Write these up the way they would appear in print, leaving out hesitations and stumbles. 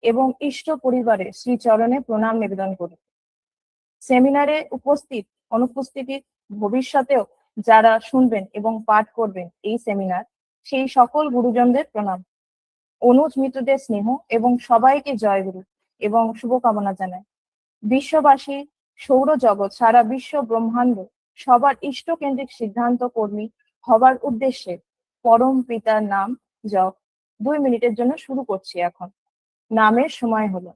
এবং ইষ্ট পরিবারে শ্রীচরণে প্রণাম নিবেদন করি। সেমিনারে উপস্থিত অনুপস্থিতি ভবিষ্যতেও যারা শুনবেন এবং পাঠ করবেন এই সেমিনার, সেই সকল গুরুজনদের প্রণাম। অনুজ মিত্রদের স্নেহ এবং সবাইকে জয়গুরু এবং শুভকামনা জানাই। বিশ্ববাসী, সৌরজগৎ, সারা বিশ্ব ব্রহ্মাণ্ড সবার ইষ্ট কেন্দ্রিক সিদ্ধান্ত কর্মী হবার উদ্দেশ্যে পরম পিতার নাম জপ 2 মিনিটের জন্য শুরু করছি। এখন নামের সময় হলো।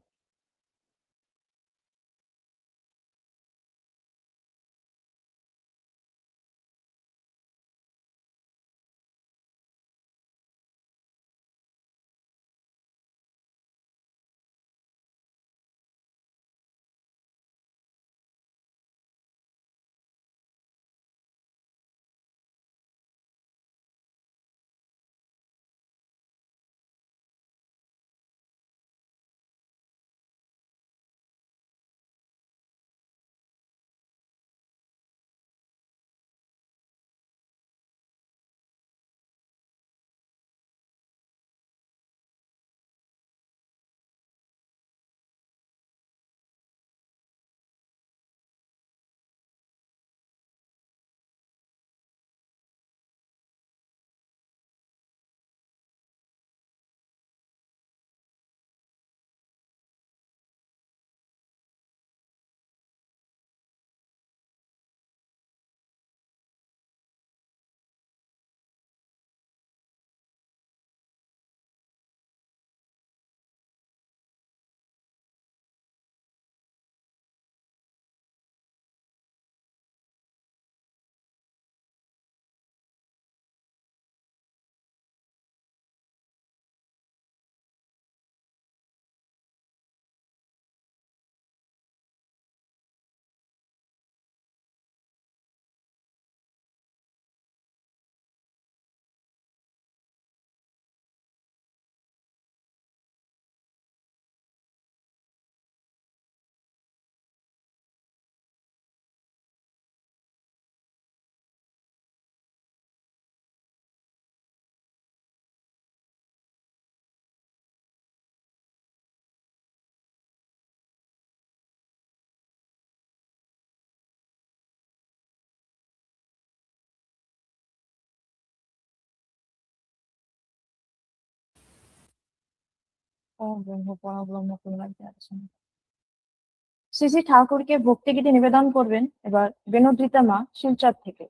শ্রী শ্রী ঠাকুরকে ভক্তিগীতি নিবেদন করবেন এবার বেনুদ্রিতা মা শিলচর থেকে।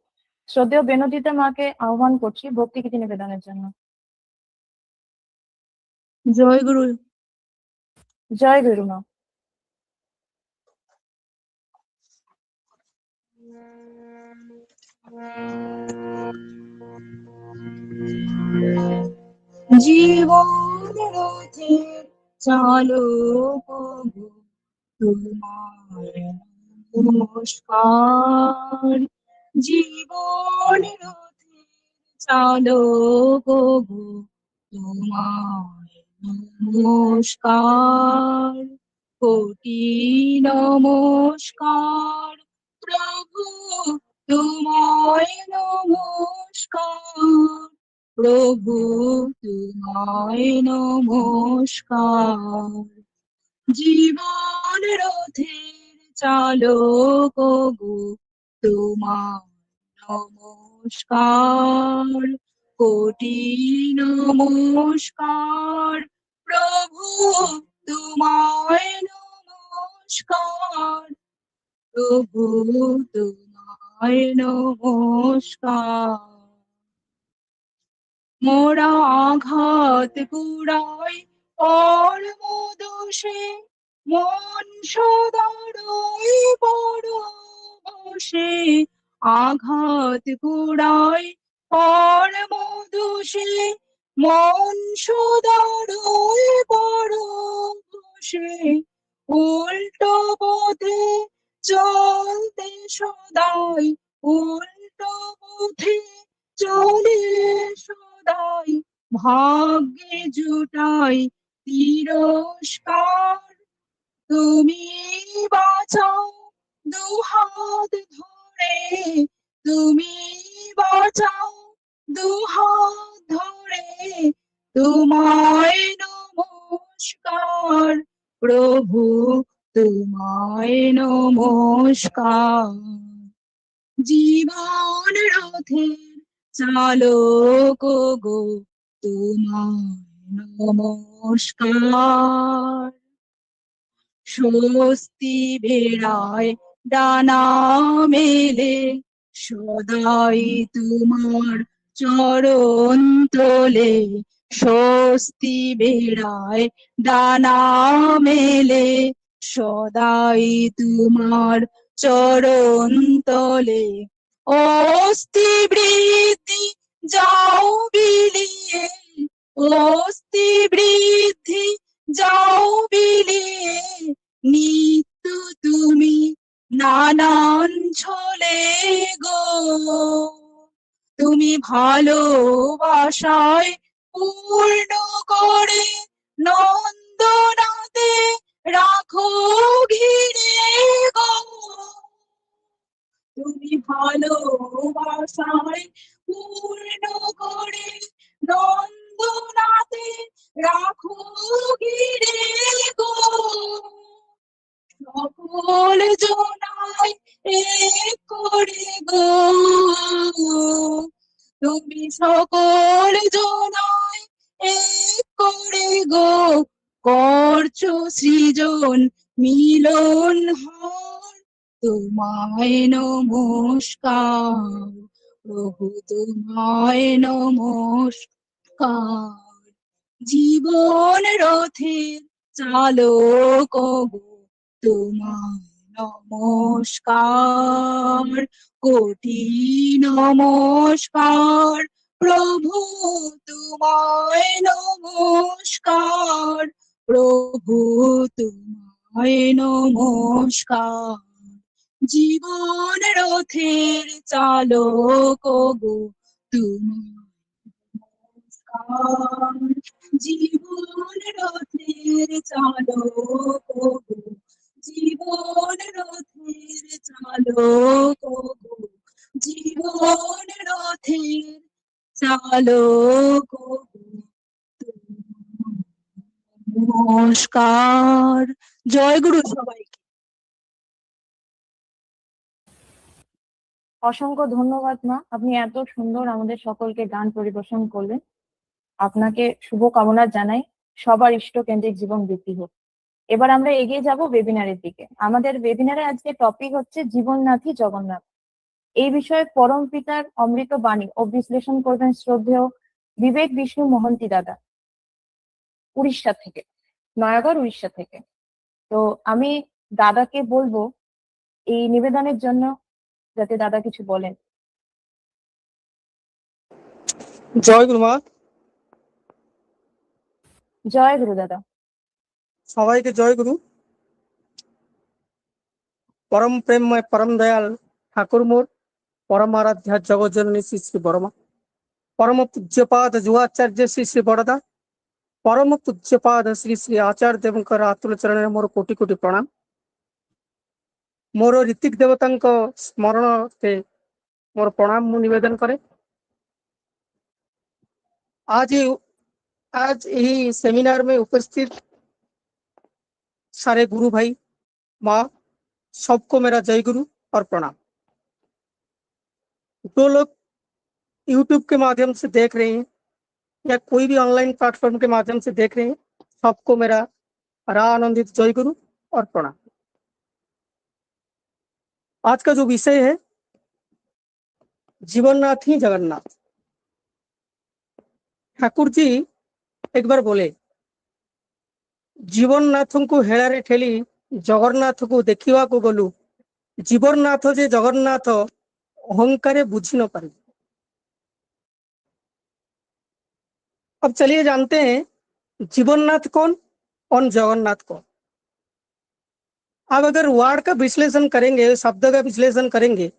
শ্রদ্ধেয় বেনুদ্রিতা মাকে আহ্বান করছি ভক্তিগীতি নিবেদনের জন্য। জয় গুরু। জয় গুরু মা। জীবন রথের চালক গো, তোমার নমস্কার। জীবন রথের চালক গো, তোমার নমস্কার। কোটি নমস্কার প্রভু, তোমায় নমস্কার। প্রভু তোমায় নমস্কার। জীবন রথের চালক গো, তোমায় নমস্কার। কোটি নমস্কার প্রভু, তোমায় নমস্কার। প্রভু তোমায় নমস্কার। মোরা আঘাত কুড়াই কর্ম দোষে, মন সদারই বড় বসে। আঘাত কুড়াই কর্ম দোষে, মন সদারই বড় বসে। উল্টো পথে চলতে সদাই, উল্টো পথে চলে সদাই। ভাগ্যে জুটাই তিরস্কার, তুমি বাঁচাও দুহাত ধরে। তুমি বাঁচাও দুহাত ধরে, তোমায় নমস্কার। নমস্কার প্রভু তোমায় নমস্কার জীবন রথের চালক গো তোমায় নমস্কার স্বস্তি বেড়ায় ডানা মেলে সদাই তোমার চরণ তোলে স্বস্তি বেড়ায় ডানা মেলে সদাই তোমার চরণ তোলে অস্তি বৃদ্ধি যাও বিলিয়ে অস্তি বৃদ্ধি যাও বিলিয়ে নিত্য তুমি নানান ছলে গো তুমি ভালোবাসায় পূর্ণ করে নন্দনাতে রাখো ঘিরে গো তুমি ভালোবাসায় পূর্ণ করে নন্দনাতে রাখো ঘিরে গো সকল জনায় এক করে গো তুমি সকল জনায় এক করে গো করছো সৃজন মিলন হর তোমায় নমস্কার প্রভু তোমায় নমস্কার জীবন রথের চালক গো তোমায় নমস্কার কোটি নমস্কার প্রভু তোমায় নমস্কার প্রভু তোমায় নমস্কার জীবন রথের চালক গো তোমায় নমস্কার জীবন রথের চালক গো জীবন রথের চালক গো জীবন রথের চালক গো নমস্কার জয় গুরু সবাইকে অসংখ্য ধন্যবাদ মা, আপনি এত সুন্দর আমাদের সকলকে গান পরিবেশন করলেন। আপনাকে শুভকামনা জানাই, সবার ইষ্টকেন্দ্রিক জীবন বৃদ্ধি হোক। এবার আমরা এগিয়ে যাব ওয়েবিনারের দিকে। আমাদের ওয়েবিনারে আজকে টপিক হচ্ছে জীবননাথী জগন্নাথ। এই বিষয়ে পরম পিতার অমৃত বাণী ও বিশ্লেষণ করবেন শ্রদ্ধেয় বিবেক বিষ্ণু মহন্তি দাদা, উড়িষ্যা থেকে, নয়াগড় উড়িষ্যা থেকে। তো আমি দাদাকে বলবো এই নিবেদনের জন্য যাতে দাদা কিছু বলেন। জয় গুরুমা, জয় গুরু দাদা। সবাইকে জয় গুরু। পরম প্রেমময় পরম দয়াল ঠাকুর মোর পরম আরাধ্যা জগজ্জননী শ্রী শ্রী বড়মা, পরম পূজ্যপাদ যুগাচার্য শ্রী শ্রী বড়দা, পরম পূজ্যপাদ শ্রী শ্রী ଆଚାର୍ଯ୍ୟ ଦେବଙ୍କର ଆତୁଳ ଚରଣରେ ମୋର କୋଟି କୋଟି ପ୍ରଣାମ। ମୋର ଋତିକ ଦେବତାଙ୍କ ସ୍ମରଣରେ ମୋର ପ୍ରଣାମ ମୁଁ ନିବେଦନ କରେ। आज यही सेमिनार में उपस्थित सारे गुरु भाई माँ, सबको मेरा जय गुरु और प्रणाम। जो लोग YouTube के माध्यम से देख रहे हैं या कोई भी ऑनलाइन प्लेटफॉर्म के माध्यम से देख रहे हैं, सबको मेरा आनंदित जय गुरु और प्रणाम। आज का जो विषय है जीवननाथ ही जगन्नाथ। ठाकुर जी एक बार बोले, जीवननाथ को हेड़ारे ठेली जगन्नाथ को देखा को गलु, जीवननाथ जे जगन्नाथ अहंकारे बुझी न पारे। अब चलिए जानते हैं जीवननाथ कौन और जगन्नाथ कौन। अब अगर वर्ड का विश्लेषण करेंगे, शब्द का विश्लेषण करेंगे,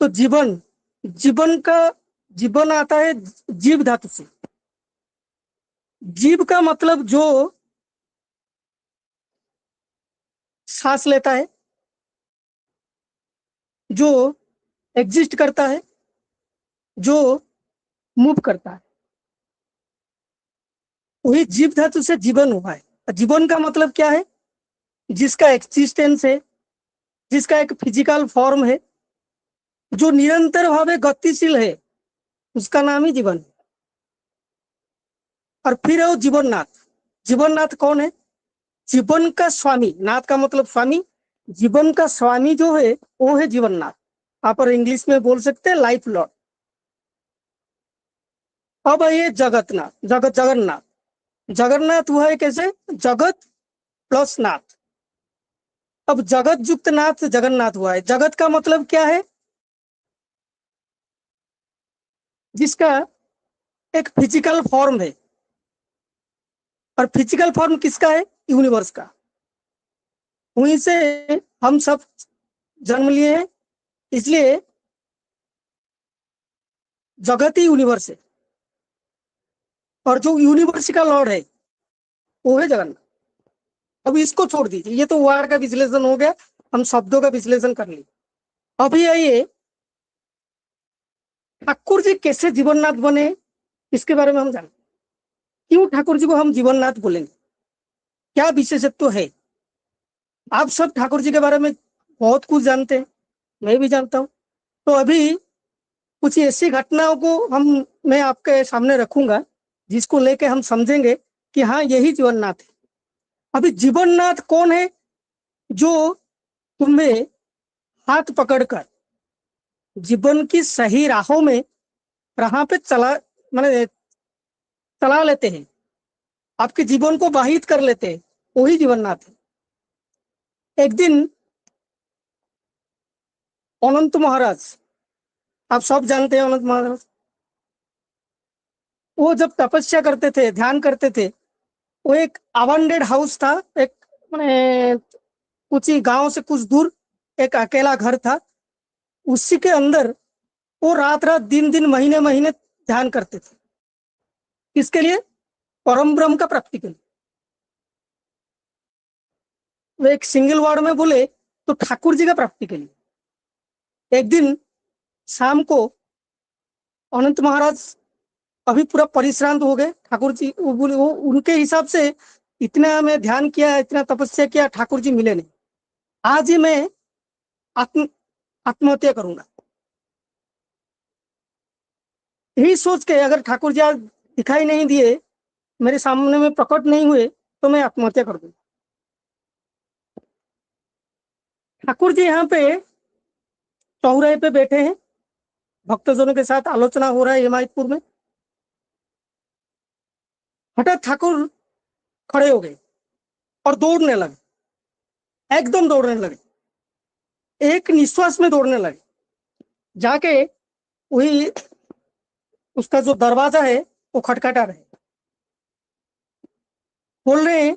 तो जीवन, जीवन का जीवन आता है जीव धातु से। जीव का मतलब जो सांस लेता है, जो एग्जिस्ट करता है, जो मूव करता है, वही जीव धातु से जीवन हुआ है। जीवन का मतलब क्या है? जिसका एक्सिस्टेंस है, जिसका एक फिजिकल फॉर्म है, जो निरंतर भावे गतिशील है, उसका नाम ही जीवन है। और फिर है वो जीवननाथ। जीवननाथ कौन है? जीवन का स्वामी, नाथ का मतलब स्वामी, जीवन का स्वामी जो है वो है जीवननाथ। आप और इंग्लिश में बोल सकते हैं लाइफ लॉर्ड। अब ये जगतनाथ, जगन्नाथ। जगन्नाथ हुआ है कैसे? जगत प्लस नाथ। अब जगत युक्त नाथ जगन्नाथ हुआ है। जगत का मतलब क्या है? जिसका एक फिजिकल फॉर्म है। और फिजिकल फॉर्म किसका है? यूनिवर्स का। वहीं से हम सब जन्म लिए हैं, इसलिए जगत ही यूनिवर्स है। और जो यूनिवर्स का लॉर्ड है वो है जगन्नाथ। अब इसको छोड़ दीजिए, ये तो वर्ड का विश्लेषण हो गया, हम शब्दों का विश्लेषण कर लिए। अभी आइए ठाकुर जी कैसे जीवननाथ बने, इसके बारे में हम जानें। क्यों ठाकुर जी को हम जीवननाथ बोलेंगे, क्या विशेषत्व है? आप सब ठाकुर जी के बारे में बहुत कुछ जानते हैं, मैं भी जानता हूं। तो अभी कुछ ऐसी घटनाओं को मैं आपके सामने रखूंगा जिसको लेके हम समझेंगे कि हाँ यही जीवननाथ है। अभी जीवननाथ कौन है? जो तुम्हें हाथ पकड़कर जीवन की सही राहों में राह पे मैंने चला लेते हैं, आपके जीवन को वाहित कर लेते हैं, वही जीवननाथ है। एक दिन अनंत महाराज, आप सब जानते हैं अनंत महाराज, वो जब तपस्या करते थे, ध्यान करते थे, वो एक अबंडेड हाउस था, एक मैंने कुछ ही गांव से कुछ दूर एक अकेला घर था, उसी के अंदर वो रात रात दिन दिन महीने महीने ध्यान करते थे। किसके लिए? परम ब्रह्म का प्राप्ति के लिए। वो एक सिंगल वर्ड में बोले तो ठाकुर जी का प्राप्ति के लिए। एक दिन शाम को अनंत महाराज अभी पूरा परिश्रांत हो गए। ठाकुर जी वो बोले, वो उनके हिसाब से इतना मैं ध्यान किया, इतना तपस्या किया, ठाकुर जी मिले नहीं, आज ही मैं आत्महत्या करूंगा। यही सोच के अगर ठाकुर जी आज दिखाई नहीं दिए, मेरे सामने में प्रकट नहीं हुए, तो मैं आत्महत्या कर दूंगा। ठाकुर जी यहाँ पे चौराहे पे बैठे हैं, भक्तजनों के साथ आलोचना हो रहा है हिमायतपुर में। हठात ठाकुर खड़े हो गए और दौड़ने लगे, एकदम दौड़ने लगे, एक निश्वास में दौड़ने लगे। जाके वही उसका जो दरवाजा है वो खटखटा रहे, बोल रहे हैं,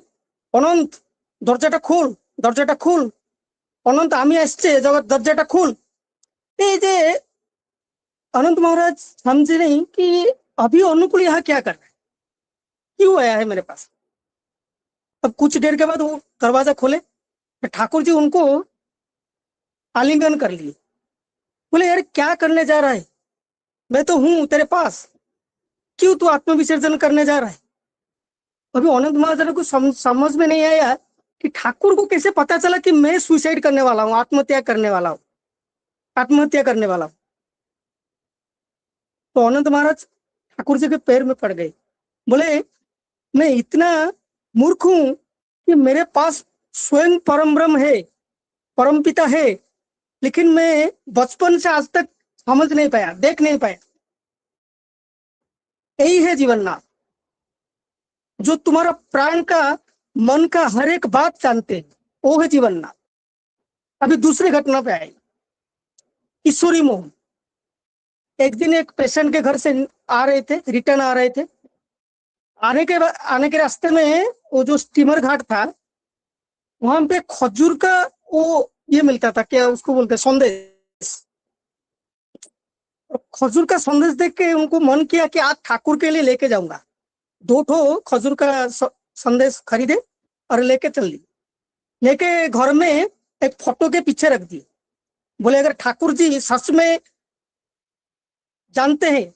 अनंत दरजाटा खोल, दरजाटा खोल, अनंत आमी आसছে, दरजाटा खोल। ये जे अनंत महाराज समझे नहीं कि अभी अनुकूल यहाँ क्या कर रहा है, क्यों आया है मेरे पास। अब कुछ देर के बाद वो दरवाजा खोले, ठाकुर जी उनको आलिंगन कर लिए। बोले यार क्या करने जा रहा है, मैं तो हूं तेरे पास, क्यों तू आत्मविसर्जन करने जा रहा है। अभी अनंत महाराज को समझ में नहीं आया कि ठाकुर को कैसे पता चला कि मैं सुसाइड करने वाला हूँ, आत्महत्या करने वाला हूँ, आत्महत्या करने वाला हूँ। तो अनंत महाराज ठाकुर जी के पैर में पड़ गए, बोले मैं इतना मूर्ख हूं कि मेरे पास स्वयं परम ब्रह्म है, परम पिता है, लेकिन मैं बचपन से आज तक समझ नहीं पाया, देख नहीं पाया। यही है जीवननाथ, जो तुम्हारा प्राण का, मन का हर एक बात जानते हैं, वो है जीवननाथ। अभी दूसरी घटना पे आए, ईश्वरी मोहन। एक दिन एक पेशेंट के घर से आ रहे थे, रिटर्न आ रहे थे, आने के रास्ते में वो जो स्टीमर घाट था, वहां पे खजूर का वो ये मिलता था, क्या उसको बोलते, संदेश। खजूर का संदेश देख के उनको मन किया कि आज ठाकुर के लिए लेके जाऊंगा। 2 ठो खजूर का संदेश खरीदे और लेके चल दी। लेके घर में एक फोटो के पीछे रख दिए। बोले अगर ठाकुर जी सच में जानते हैं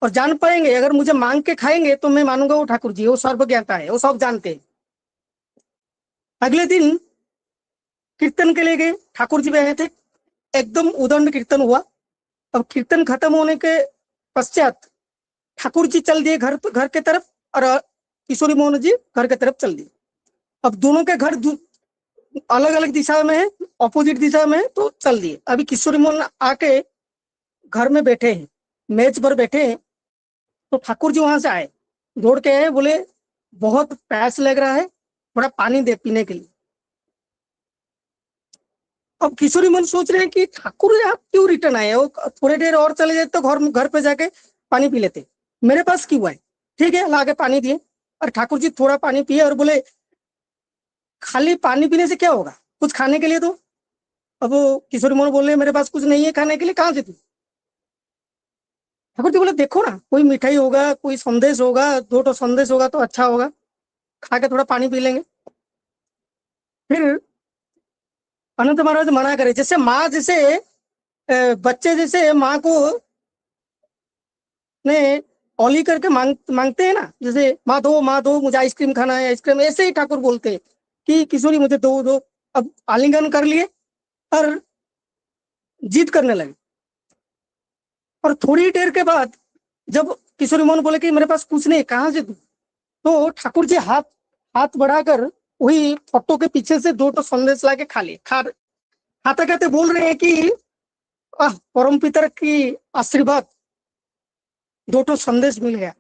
और जान पाएंगे, अगर मुझे मांग के खाएंगे तो मैं मानूंगा वो ठाकुर जी, वो सर्वज्ञाता है, वो सब जानते हैं। अगले दिन कीर्तन के लिए गए, ठाकुर जी बैठे थे, एकदम उदंड कीर्तन हुआ। अब कीर्तन खत्म होने के पश्चात ठाकुर जी चल दिए घर के तरफ, और किशोरी मोहन जी घर के तरफ चल दिए। अब दोनों के घर अलग अलग दिशा में है, ऑपोजिट दिशा में है, तो चल दिए। अभी किशोरी मोहन आके घर में बैठे हैं, मेज पर बैठे हैं, तो ठाकुर जी वहां से आए, दौड़ के आए, बोले बहुत प्यास लग रहा है, थोड़ा पानी दे पीने के लिए। अब किशोरी मोहन सोच रहे हैं कि ठाकुर आप क्यों रिटर्न आए, वो थोड़ी देर और चले जाते तो घर पे जाके पानी पी लेते, मेरे पास क्यों आए। ठीक है, ला के पानी दिए, और ठाकुर जी थोड़ा पानी पिए और बोले खाली पानी पीने से क्या होगा, कुछ खाने के लिए दो। अब वो किशोरी मोहन बोल रहे मेरे पास कुछ नहीं है खाने के लिए, कहाँ से तू। ठाकुर जी बोले देखो ना, कोई मिठाई होगा, कोई संदेश होगा, 2 संदेश होगा तो अच्छा होगा, खा के थोड़ा पानी पी लेंगे। फिर अनंत महाराज मना करे, जैसे माँ जैसे बच्चे जैसे माँ को ने औली करके मांगते हैं ना, जैसे माँ दो मुझे आइसक्रीम खाना है, आइसक्रीम, ऐसे ही ठाकुर बोलते हैं कि किशोरी मुझे दो दो। अब आलिंगन कर लिए और जिद करने लगे, और थोड़ी देर के बाद जब किशोरी मोहन बोले कि मेरे पास कुछ नहीं, कहाँ से तू, तो ठाकुर जी हाथ हाथ बढ़ाकर वही फोटो के पीछे से 2 संदेश लाके खा लिए। खाते खाते बोल रहे हैं कि परम पितर की आशीर्वाद, 2 संदेश मिल गया।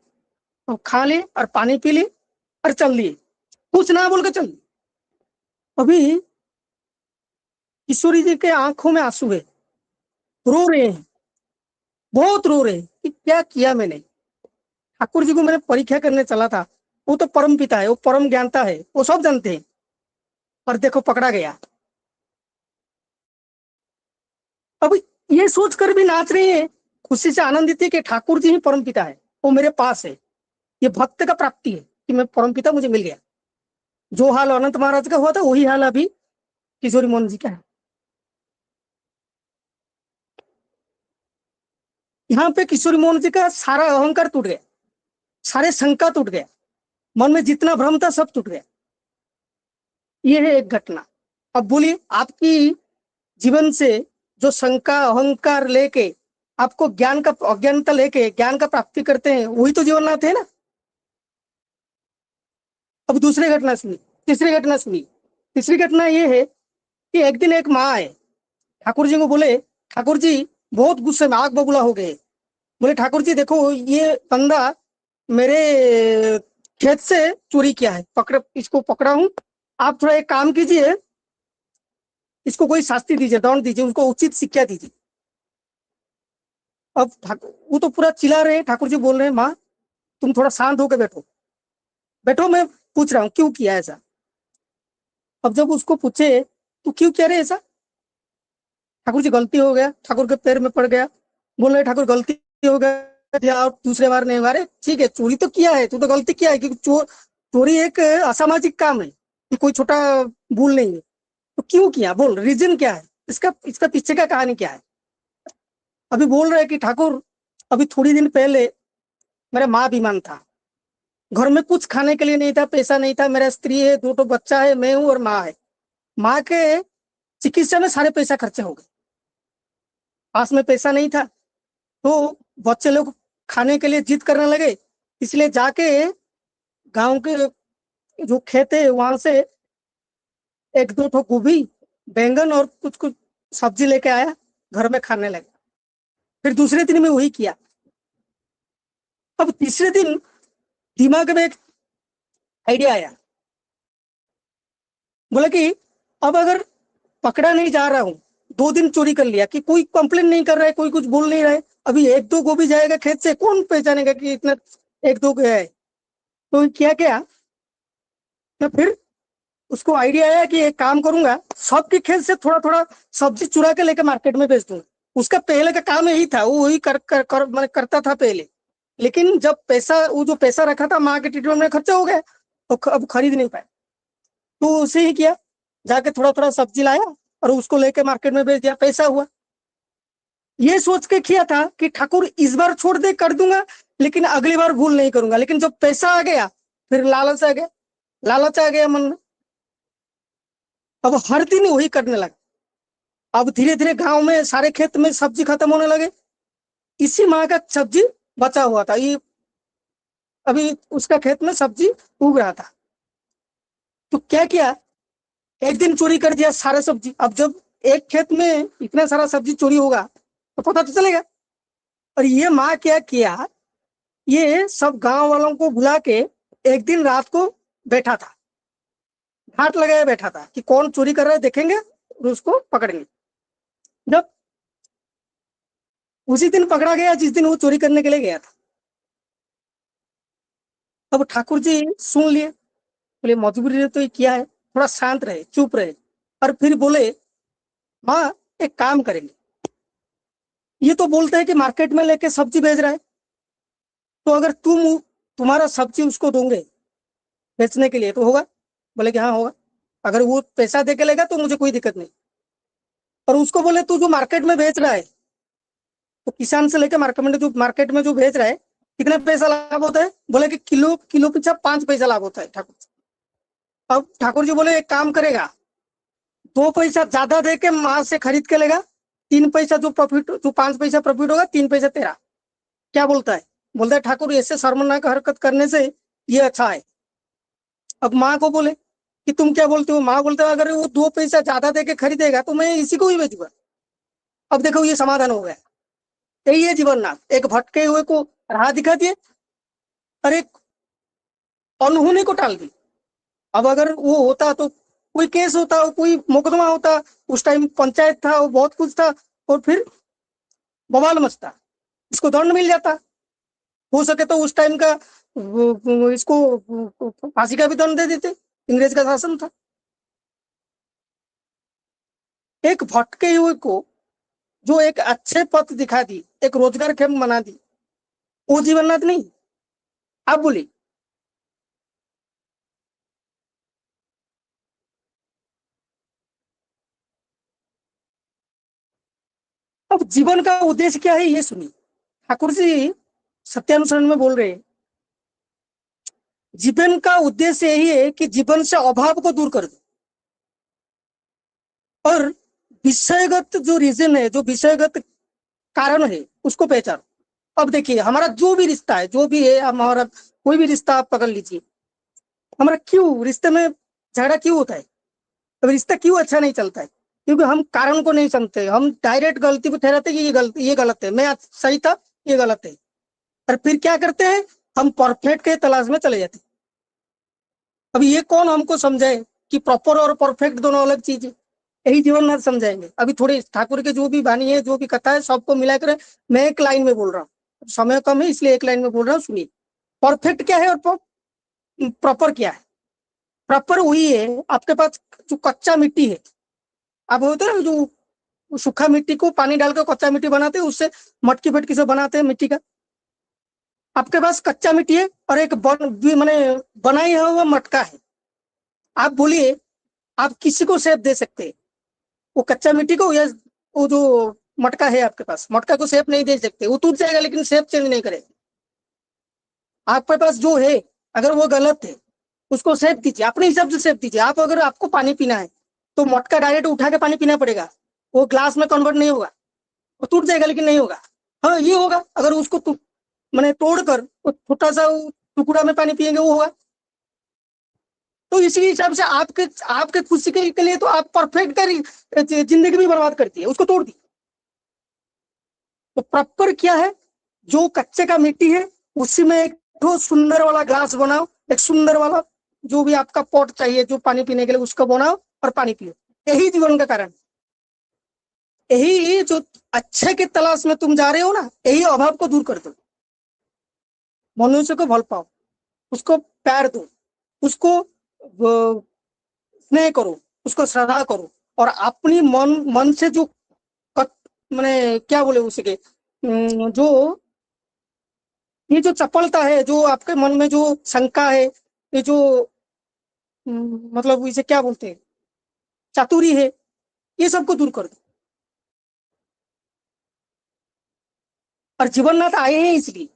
तो खा लिए और पानी पी ली और चल दिए, कुछ ना बोल के चल दिए। अभी किशोरी जी के आंखों में आंसू है, रो रहे हैं, बहुत रो रहे हैं कि क्या किया मैंने। ठाकुर जी को मैंने परीक्षा करने चला था, वो तो परम पिता है, वो परम ज्ञानता है, वो सब जानते हैं, पर देखो पकड़ा गया। अब ये सोचकर भी नाच रही है, खुशी से आनंदित है कि ठाकुर जी ही परम पिता है, वो मेरे पास है, ये भक्त का प्राप्ति है कि मैं परम पिता, मुझे मिल गया। जो हाल अनंत महाराज का हुआ था वही हाल अभी किशोरी मोहन जी का है। यहाँ पे किशोरी मोहन जी का सारा अहंकार टूट गया, सारे शंका टूट गया, मन में जितना भ्रम था सब टूट गया। ये है एक घटना। अब बोलिए, आपकी जीवन से जो शंका अहंकार लेके आपको ज्ञान का, अज्ञानता लेके ज्ञान का प्राप्ति करते हैं, वही तो जीवननाथ है ना। अब दूसरी घटना सुनी, तीसरी घटना सुनी। तीसरी घटना ये है कि एक दिन एक माँ आए, ठाकुर जी को बोले ठाकुर जी बहुत गुस्से में आग बबूला हो गए। बोले ठाकुर जी देखो ये बंदा मेरे खेत से चोरी किया है, इसको पकड़ा हूं, आप थोड़ा एक काम कीजिए, इसको कोई शास्ति दीजिए, दंड दीजिए, उसको उचित शिक्षा दीजिए। अब वो तो पूरा चिल्ला रहे हैं। ठाकुर जी बोल रहे हैं माँ तुम थोड़ा शांत होकर बैठो, बैठो, मैं पूछ रहा हूँ क्यों किया ऐसा। अब जब उसको पूछे तो क्यों किया रे ऐसा, ठाकुर जी गलती हो गया, ठाकुर के पैर में पड़ गया, बोल रहे ठाकुर गलती हो गया, और दूसरे बार नहीं। अरे ठीक है, चोरी तो किया है, तू तो गलती किया है, क्योंकि चोरी एक असामाजिक काम है, कि कोई छोटा भूल नहीं है, तो क्यों किया, बोल रीजन क्या है, इसका पीछे का कहानी क्या है। अभी बोल रहे कि ठाकुर अभी थोड़ी दिन पहले मेरा माँ बीमार था, घर में कुछ खाने के लिए नहीं था, पैसा नहीं था, मेरा स्त्री है, 2 बच्चा है, मैं हूँ और माँ है। माँ के चिकित्सा में सारे पैसा खर्चे हो गए, पास में पैसा नहीं था, तो बच्चे लोग खाने के लिए जिद करने लगे, इसलिए जाके गांव के जो खेत है वहां से 1-2 गोभी, बैंगन और कुछ कुछ सब्जी लेके आया, घर में खाने लगे। फिर दूसरे दिन में वही किया। अब तीसरे दिन दिमाग में एक आइडिया आया, बोला कि अब अगर पकड़ा नहीं जा रहा हूं, 2 दिन चोरी कर लिया, कि कोई कंप्लेन नहीं कर रहा है, कोई कुछ बोल नहीं रहा है, अभी 1-2 गोभी जाएगा खेत से, कौन पहचानेगा कि इतना 1-2 गया है। तो क्या क्या, तो फिर उसको आइडिया आया कि एक काम करूंगा, सबके खेत से थोड़ा थोड़ा सब्जी चुरा के लेकर मार्केट में बेच दूंगा। उसका पहले का काम यही था, वो वही मैं करता था पहले, लेकिन जब वो जो पैसा रखा था माँ के ट्रीटमेंट में खर्चा हो गया, तो अब खरीद नहीं पाया, तो उसे ही किया, जाके थोड़ा थोड़ा सब्जी लाया और उसको लेके मार्केट में बेच दिया, पैसा हुआ। ये सोच के किया था कि ठाकुर इस बार छोड़ दे कर दूंगा, लेकिन अगली बार भूल नहीं करूंगा। लेकिन जब पैसा आ गया फिर लालच आ गया, लालच आ गया मन में, अब हर दिन वही करने लगा। अब धीरे धीरे गांव में सारे खेत में सब्जी खत्म होने लगे, इसी माह का सब्जी बचा हुआ था, ये अभी उसका खेत में सब्जी उग रहा था। तो क्या किया, एक दिन चोरी कर दिया सारा सब्जी। अब जब एक खेत में इतना सारा सब्जी चोरी होगा तो पता तो चलेगा। और ये माँ क्या किया, ये सब गांव वालों को बुला के एक दिन रात को बैठा था, घाट लगाए बैठा था कि कौन चोरी कर रहा है देखेंगे और उसको पकड़ेंगे। जब उसी दिन पकड़ा गया जिस दिन वो चोरी करने के लिए गया था। अब ठाकुर जी सुन लिए, बोले मजबूरी ने तो ये किया है, थोड़ा शांत रहे, चुप रहे। और फिर बोले माँ एक काम करेंगे, ये तो बोलते हैं कि मार्केट में लेके सब्जी बेच रहा है, तो अगर तुम्हारा सब्जी उसको दोगे बेचने के लिए तो होगा? बोले कि हाँ होगा, अगर वो पैसा दे के लेगा तो मुझे कोई दिक्कत नहीं। और उसको बोले तू जो मार्केट में बेच रहा है, तो किसान से लेकर मार्केट में जो बेच रहा है कितना पैसा लाभ होता है? बोले कि किलो किलो पीछा 5 पैसा लाभ होता है ठाकुर। अब ठाकुर जी बोले एक काम करेगा, 2 पैसा ज्यादा दे के माँ से खरीद के लेगा, 3 पैसा जो 5 पैसा प्रॉफिट होगा, 3 पैसा तेरा। क्या बोलता है? बोलता है ठाकुर ऐसे शर्मनाक हरकत करने से ये अच्छा है। अब माँ को बोले कि तुम क्या बोलते हो? माँ बोलते हो अगर वो 2 पैसा ज्यादा दे के खरीदेगा तो मैं इसी को ही बेचूंगा। अब देखो ये समाधान हो गया। यही है जीवननाथ, एक भटके हुए को राह दिखा दिए और एक अनहोनी को टाल दी। अब अगर वो होता तो कोई केस होता, कोई मुकदमा होता, उस टाइम पंचायत था, वो बहुत कुछ था, और फिर बवाल मचता, इसको दंड मिल जाता। हो सके तो उस टाइम का इसको फांसी का भी दंड दे देते, इंग्रेज का शासन था। एक भटके हुए को जो एक अच्छे पथ दिखा दी, एक रोजगार क्षेम बना दी, वो जीवननाथ नहीं? आप बोलिए। अब जीवन का उद्देश्य क्या है ये सुनिए। ठाकुर जी सत्यानुसरण में बोल रहे हैं, जीवन का उद्देश्य यही है कि जीवन से अभाव को दूर कर दो, और विषयगत जो रीजन है, जो विषयगत कारण है, उसको पहचानो। अब देखिए हमारा जो भी रिश्ता है, जो भी है, हमारा कोई भी रिश्ता आप पकड़ लीजिए, हमारा क्यों रिश्ते में झगड़ा क्यों होता है? अब रिश्ता क्यों अच्छा नहीं चलता है? क्योंकि हम कारण को नहीं समझते, हम डायरेक्ट गलती को ठहराते कि ये गलत है, मैं सही था, ये गलत है। और फिर क्या करते हैं, हम परफेक्ट के तलाश में चले जाते हैं। अब ये कौन हमको समझाए कि प्रॉपर और परफेक्ट दोनों अलग चीज है? यही जीवननाथ समझाएंगे। अभी थोड़े ठाकुर के जो भी वाणी है, जो भी कथा है, सबको मिलाकर मैं एक लाइन में बोल रहा हूँ, समय कम है इसलिए एक लाइन में बोल रहा हूँ, सुनिए। परफेक्ट क्या है और प्रॉपर क्या है? प्रॉपर वही है, आपके पास जो कच्चा मिट्टी है, आप होते हैं जो सूखा मिट्टी को पानी डालकर कच्चा मिट्टी बनाते हैं, उससे मटकी फटकी से बनाते हैं मिट्टी का। आपके पास कच्चा मिट्टी है और एक मैंने बनाई हुआ मटका है। आप बोलिए, आप किसी को शेप दे सकते हैं, वो कच्चा मिट्टी को या वो जो मटका है आपके पास, मटका को शेप नहीं दे सकते, वो टूट जाएगा लेकिन शेप चेंज नहीं करेगा। आपके पास जो है अगर वो गलत है, उसको शेप दीजिए, अपने हिसाब से शेप दीजिए। आप अगर आपको पानी पीना है तो मटका डायरेक्ट उठा के पानी पीना पड़ेगा, वो ग्लास में कन्वर्ट नहीं होगा, वो टूट जाएगा लेकिन नहीं होगा। हाँ ये होगा अगर उसको मैंने तोड़कर छोटा सा टुकड़ा में पानी पिएंगे, वो होगा। तो इसी हिसाब से आपके आपके खुशी के लिए तो आप परफेक्ट कर जिंदगी भी बर्बाद करती है, उसको तोड़ दी। तो प्रॉपर क्या है, जो कच्चे का मिट्टी है उसी में एक तो सुंदर वाला ग्लास बनाओ, एक सुंदर वाला जो भी आपका पॉट चाहिए जो पानी पीने के लिए, उसको बनाओ और पानी पियो। यही जीवन का कारण, यही जो अच्छे के तलाश में तुम जा रहे हो ना, यही अभाव को दूर कर दो। मनुष्य को भल पाओ, उसको प्यार दो, उसको स्नेह करो, उसको श्रद्धा करो, और अपनी मन से जो मैंने क्या बोले उसके जो ये जो चपलता है, जो आपके मन में जो शंका है, ये जो मतलब इसे क्या बोलते हैं, चातुरी है, ये सबको दूर कर दो। और जीवननाथ आए हैं इसलिए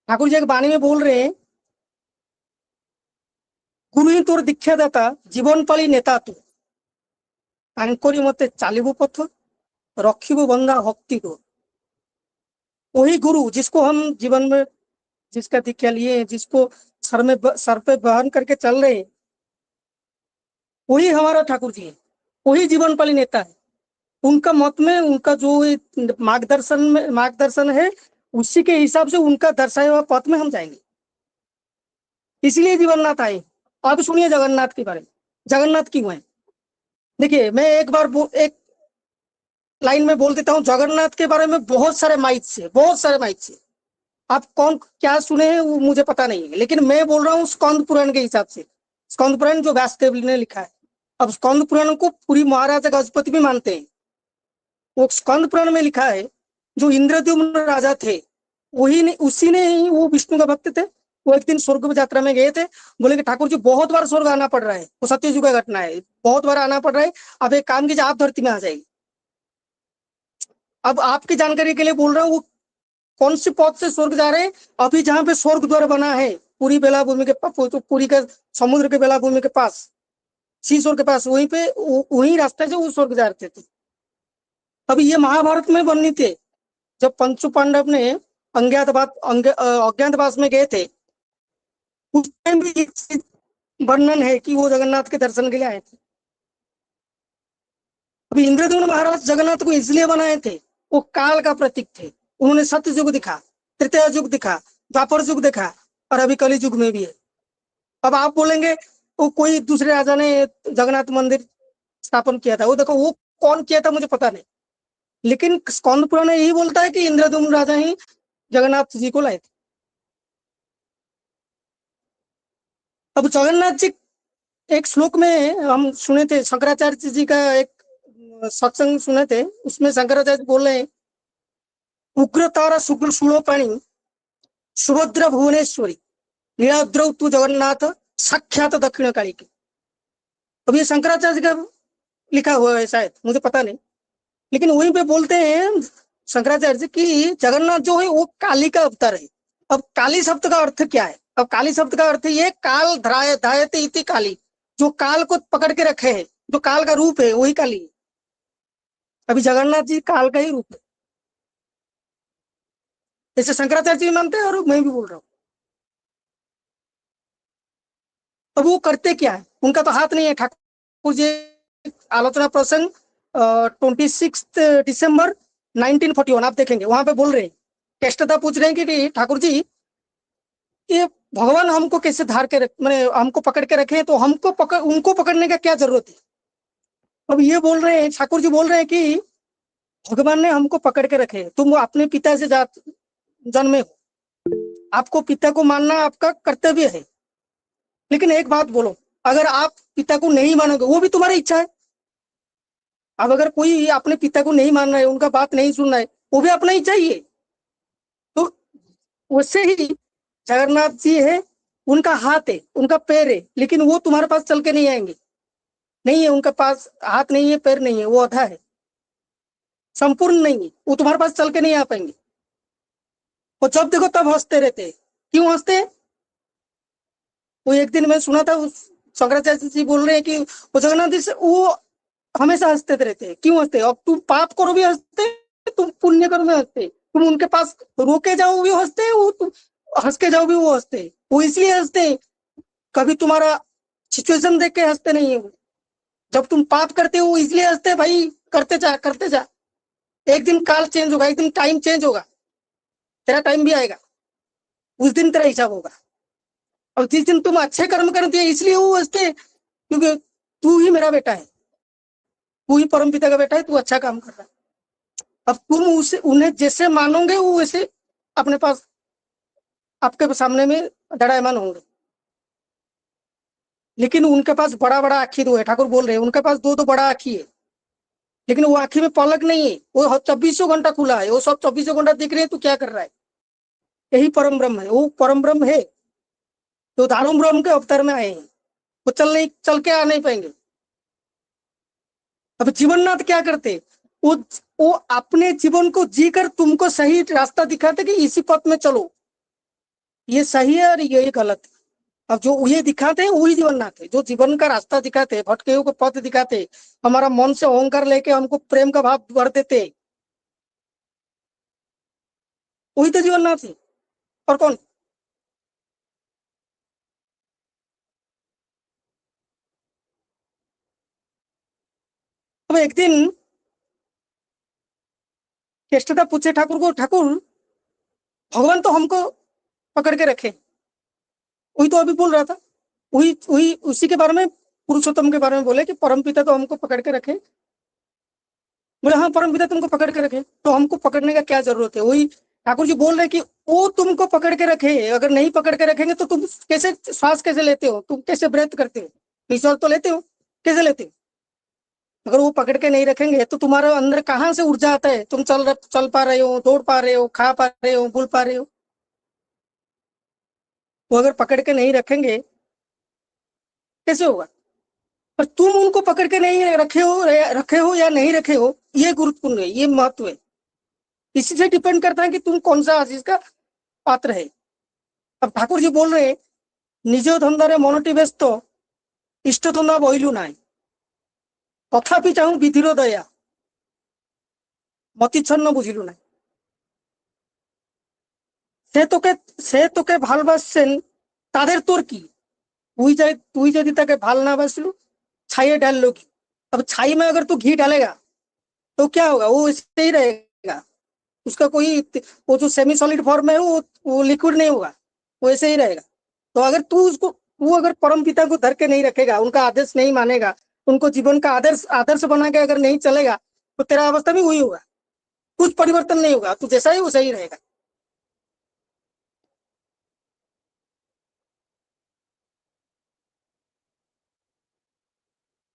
ठाकुर जी एक वाणी में बोल रहे हैं, गुरु ही तोर दीक्षा दाता, जीवन पाली नेता तू, तांकरी मते चालिबु पथ, रखिबु बंदा भक्ति को। वही गुरु जिसको हम जीवन में, जिसका दीक्षा लिए, जिसको सर पे बहन करके चल रहे हैं, वही हमारा ठाकुर जी है, वही जीवन पाली नेता है। उनका मत में, उनका जो मार्गदर्शन है, उसी के हिसाब से उनका दर्शाया हुआ पथ में हम जाएंगे। इसलिए जगन्नाथ आए। अब सुनिए जगन्नाथ के बारे में, जगन्नाथ क्यों है। देखिए मैं एक लाइन में बोल देता हूँ, जगन्नाथ के बारे में बहुत सारे माइथ्स है। आप कौन क्या सुने हैं वो मुझे पता नहीं है, लेकिन मैं बोल रहा हूँ स्कंद पुराण के हिसाब से। स्कंद पुराण जो व्यासदेव ने लिखा है, अब स्कंद पुराण को पूरी महाराजा गजपति भी मानते हैं। वो स्कंद पुराण में लिखा है, जो इंद्रद्युम्न राजा थे, उसी ने ही, वो विष्णु का भक्त थे। वो एक दिन स्वर्ग यात्रा में गए थे, बोले कि ठाकुर जी बहुत बार स्वर्ग आना पड़ रहा है, वो सत्ययुग का घटना है, बहुत बार आना पड़ रहा है, अब एक काम कीजिए, आप धरती में आ जाइए। अब आपकी जानकारी के लिए बोल रहा हूँ, वो कौन सी पथ से स्वर्ग जा रहे हैं। अभी जहां पे स्वर्ग द्वार बना है, पूरी बेलाभूमि के पास, तो पूरी का समुद्र के बेलाभूमि के पास, सीशोर के पास, वहीं पे वही रास्ते से वो स्वर्ग जा रहे थे। अभी ये महाभारत में वर्णित थे, जब पंचु पांडव ने अज्ञातवास में गए थे, उस टाइम भी वर्णन है कि वो जगन्नाथ के दर्शन के लिए आए थे। अभी इंद्रद्युम्न महाराज जगन्नाथ को इसलिए बनाए थे, वो काल का प्रतीक थे। उन्होंने सत्य युग दिखा, तृतीय युग दिखा, द्वापर युग देखा, और अभी कलि युग में भी है। अब आप बोलेंगे वो कोई दूसरे राजा ने जगन्नाथ मंदिर स्थापन किया था, वो देखो वो कौन किया था मुझे पता नहीं, लेकिन स्कंद पुराण यही बोलता है कि इंद्रद्युम्न राजा ही जगन्नाथ जी को लाए थे। अब जगन्नाथ जी, एक श्लोक में हम सुने थे, शंकराचार्य जी का एक सत्संग सुने थे, उसमें शंकराचार्य बोल रहे हैं, उग्र तारा शुक्ल शूलोपाणी सुभद्रा भुवनेश्वरी लीलाद्रौ तू जगन्नाथ साक्षात दक्षिण काली की। अब ये शंकराचार्य का लिखा हुआ है शायद, मुझे पता नहीं, लेकिन वहीं पे बोलते हैं शंकराचार्य जी की जगन्नाथ जो है वो काली का अवतार है। अब काली शब्द का अर्थ क्या है। अब काली शब्द का अर्थ ये काल धायते इति काली, जो काल को पकड़ के रखे है, जो काल का रूप है वही काली है। अभी जगन्नाथ जी काल का ही रूप है, जैसे शंकराचार्य जी मानते हैं और मैं भी बोल रहा हूँ। अब वो करते क्या है, उनका तो हाथ नहीं है। ठाकुर जी आलोचना प्रसंग 26 दिसंबर 1941 आप देखेंगे, वहां पे बोल रहे हैं, टेस्टता पूछ रहे हैं कि ठाकुर जी ये भगवान हमको कैसे धार के मैंने हमको पकड़ के रखे, तो उनको पकड़ने का क्या जरूरत है। अब ये बोल रहे हैं, ठाकुर जी बोल रहे हैं कि भगवान ने हमको पकड़ के रखे, तुम अपने पिता से जन्मे हो, आपको पिता को मानना आपका कर्तव्य है। लेकिन एक बात बोलो, अगर आप पिता को नहीं मानोगे, वो भी तुम्हारी इच्छा है। अब अगर कोई अपने पिता को नहीं मान रहा है, उनका बात नहीं सुन रहा है, वो भी अपना ही चाहिए। तो वैसे ही जगन्नाथ जी है, उनका हाथ है, उनका पैर है, लेकिन वो तुम्हारे पास चल के नहीं आएंगे। नहीं है उनका पास हाथ, नहीं है पैर, नहीं है, वो आधा है, संपूर्ण नहीं है, वो तुम्हारे पास चल के नहीं आ पाएंगे। वो जब देखो तब हंसते रहते हैं। क्यों हंसते हैं। वो एक दिन मैं सुना था, शंकराचार्य जी बोल रहे हैं कि वो जगन्नाथ जी से वो हमेशा हंसते रहते हैं। क्यों हंसते हैं। अब तुम पाप करो भी हंसते, तुम पुण्य करो भी हंसते, तुम उनके पास रोके जाओ भी हंसते, वो तुम हंस के जाओ भी वो हंसते। वो इसलिए हंसते, कभी तुम्हारा सिचुएशन देख के हंसते नहीं है। जब तुम पाप करते हो इसलिए हंसते, भाई करते जा करते जा, एक दिन काल चेंज होगा, एक दिन टाइम चेंज होगा, तेरा टाइम भी आएगा, उस दिन तेरा हिसाब होगा। और जिस दिन तुम अच्छे कर्म कर दिए इसलिए वो हंसते, क्योंकि तू ही मेरा बेटा है, तू ही परम पिता का बेटा है, तू अच्छा काम कर रहा है। अब तुम उसे उन्हें जैसे मानोगे वो वैसे अपने पास आपके सामने में दड़ायमान होंगे। लेकिन उनके पास बड़ा बड़ा आँखी दो है, ठाकुर बोल रहे हैं उनके पास दो बड़ा आँखी है, लेकिन वो आँखी में पलक नहीं है, वो 24 घंटा खुला है, वो सब 24 घंटा दिख रहे हैं, तू क्या कर रहा है। यही परम ब्रह्म है, वो परम ब्रह्म है, तो दारुम ब्रह्म के अवतार में आए हैं, वो चल के आ नहीं पाएंगे। अब जीवननाथ क्या करते, वो अपने जीवन को जीकर तुमको सही रास्ता दिखाते कि इसी पथ में चलो। ये सही है और ये गलत है। अब जो ये दिखाते हैं वही जीवननाथ है, जो जीवन का रास्ता दिखाते हैं, भटके हुए को पथ दिखाते हैं, हमारा मन से अहंकार लेके हमको प्रेम का भाव भर देते हैं, वही तो जीवननाथ है। और कौन? अब एक दिन केष्टता पूछे ठाकुर को, ठाकुर भगवान तो हमको पकड़ के रखे, वही तो अभी बोल रहा था, वही वही उसी के बारे में, पुरुषोत्तम के बारे में बोले कि परम पिता तो हमको पकड़ के रखे। बोले हाँ परम पिता तुमको पकड़ के रखे, तो हमको पकड़ने का क्या जरूरत है? वही ठाकुर जी बोल रहे कि वो तुमको पकड़ के रखे, अगर नहीं पकड़ के रखेंगे तो तुम कैसे श्वास कैसे लेते हो, तुम कैसे ब्रेथ करते हो, निश्वास तो लेते हो, कैसे लेते हो? अगर वो पकड़ के नहीं रखेंगे तो तुम्हारा अंदर कहाँ से ऊर्जा आता है, तुम चल पा रहे हो, दौड़ पा रहे हो, खा पा रहे हो, बोल पा रहे हो? वो अगर पकड़ के नहीं रखेंगे कैसे होगा? पर तुम उनको पकड़ के नहीं रखे हो या नहीं रखे हो, ये गुरुत्वपूर्ण है, ये महत्व है। इसी से डिपेंड करता है कि तुम कौन सा आशीष का पात्र है। अब ठाकुर जी बोल रहे हैं, निज धंधारे मनटी व्यस्त, इष्ट धंधा बहिलु नाई, तथापि चाहूं विधिर दया, মতিচ্ছন্ন বুঝিলু না। সে তোকে সে তোকে ভালবাসছেন, তাদের তোর কি? তুই যদি তাকে ভাল না বাসलू, छाइए डाल लो घी। अब छाई में अगर तू घी डालेगा तो क्या होगा? वो ऐसे ही रहेगा, उसका कोई, वो जो सेमी सॉलिड फॉर्म है वो लिक्विड नहीं होगा, वो ऐसे ही रहेगा। तो अगर तू अगर परम पिता को धर के नहीं रखेगा, उनका आदेश नहीं मानेगा, उनको जीवन का आदर्श आदर्श बना के अगर नहीं चलेगा, तो तेरा अवस्था भी वही होगा, कुछ परिवर्तन नहीं होगा, तू जैसा ही वैसा ही रहेगा।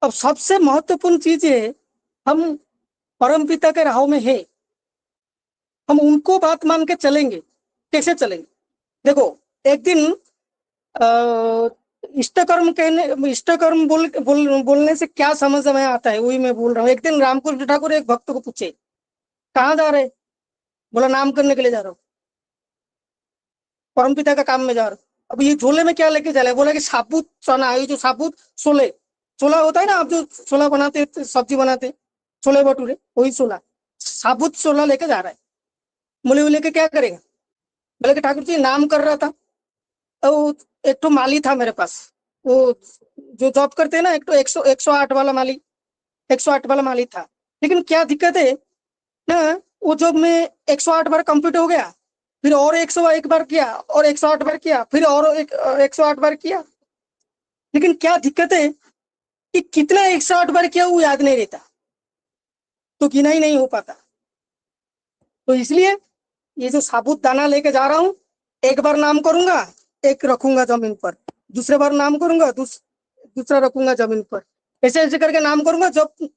अब सबसे महत्वपूर्ण चीज है, हम परम पिता के राहों में है, हम उनको बात मान के चलेंगे। कैसे चलेंगे? देखो, एक दिन इष्ट कर्म बोलने से क्या समझ में आता है, वही मैं बोल रहा हूँ। एक दिन रामकृष्ण ठाकुर एक भक्त को पूछे, कहाँ जा रहे? बोला नाम करने के लिए जा रहा हूँ, परम पिता का काम में जा रहा हूँ। अब ये झोले में क्या लेके जा रहे? बोला कि साबुत चना, ये जो साबुत छोले, छोला होता है ना, आप जो छोला बनाते, सब्जी बनाते, छोले भटूरे, वही छोला, साबुत छोला लेके जा रहा है। बोले वो लेके क्या करेगा? बोले कि ठाकुर जी नाम कर रहा था, वो एक तो माली था मेरे पास, वो जो जॉब करते हैं ना, एक तो 108 वाला माली, 108 वाला माली था। लेकिन क्या दिक्कत है ना, वो जॉब में 108 बार कंप्लीट हो गया, फिर और 101 बार किया, और 108 बार किया, फिर और 108 बार किया। लेकिन क्या दिक्कत है कि कितना 108 बार किया वो याद नहीं रहता, तो गिना ही नहीं हो पाता। तो इसलिए ये जो साबुत दाना लेके जा रहा हूँ, एक बार नाम करूंगा, एक रखूंगा जमीन पर, दूसरे बार नाम करूंगा, दूसरा रखूंगा जमीन पर, ऐसे ऐसे करके नाम करूंगा। जब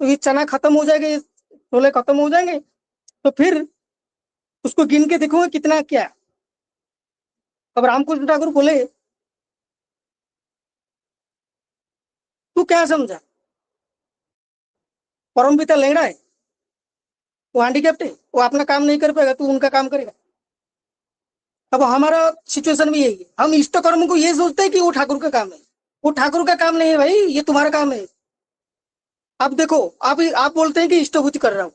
ये चना खत्म हो जाएगा, ये छोले खत्म हो जाएंगे, तो फिर उसको गिन के देखूंगा कितना क्या है। अब रामकृष्ण ठाकुर बोले, तू क्या समझा? परम पिता लेंगड़ा है, वो हैंडीकैप्ट है, वो अपना काम नहीं कर पाएगा, तू उनका काम करेगा। अब हमारा सिचुएशन भी यही है, हम इष्ट कर्म को ये सोचते हैं कि वो ठाकुर का काम है। वो ठाकुर का काम नहीं है भाई, ये तुम्हारा काम है। अब देखो, आप बोलते हैं कि इष्टभूति कर रहा हूँ,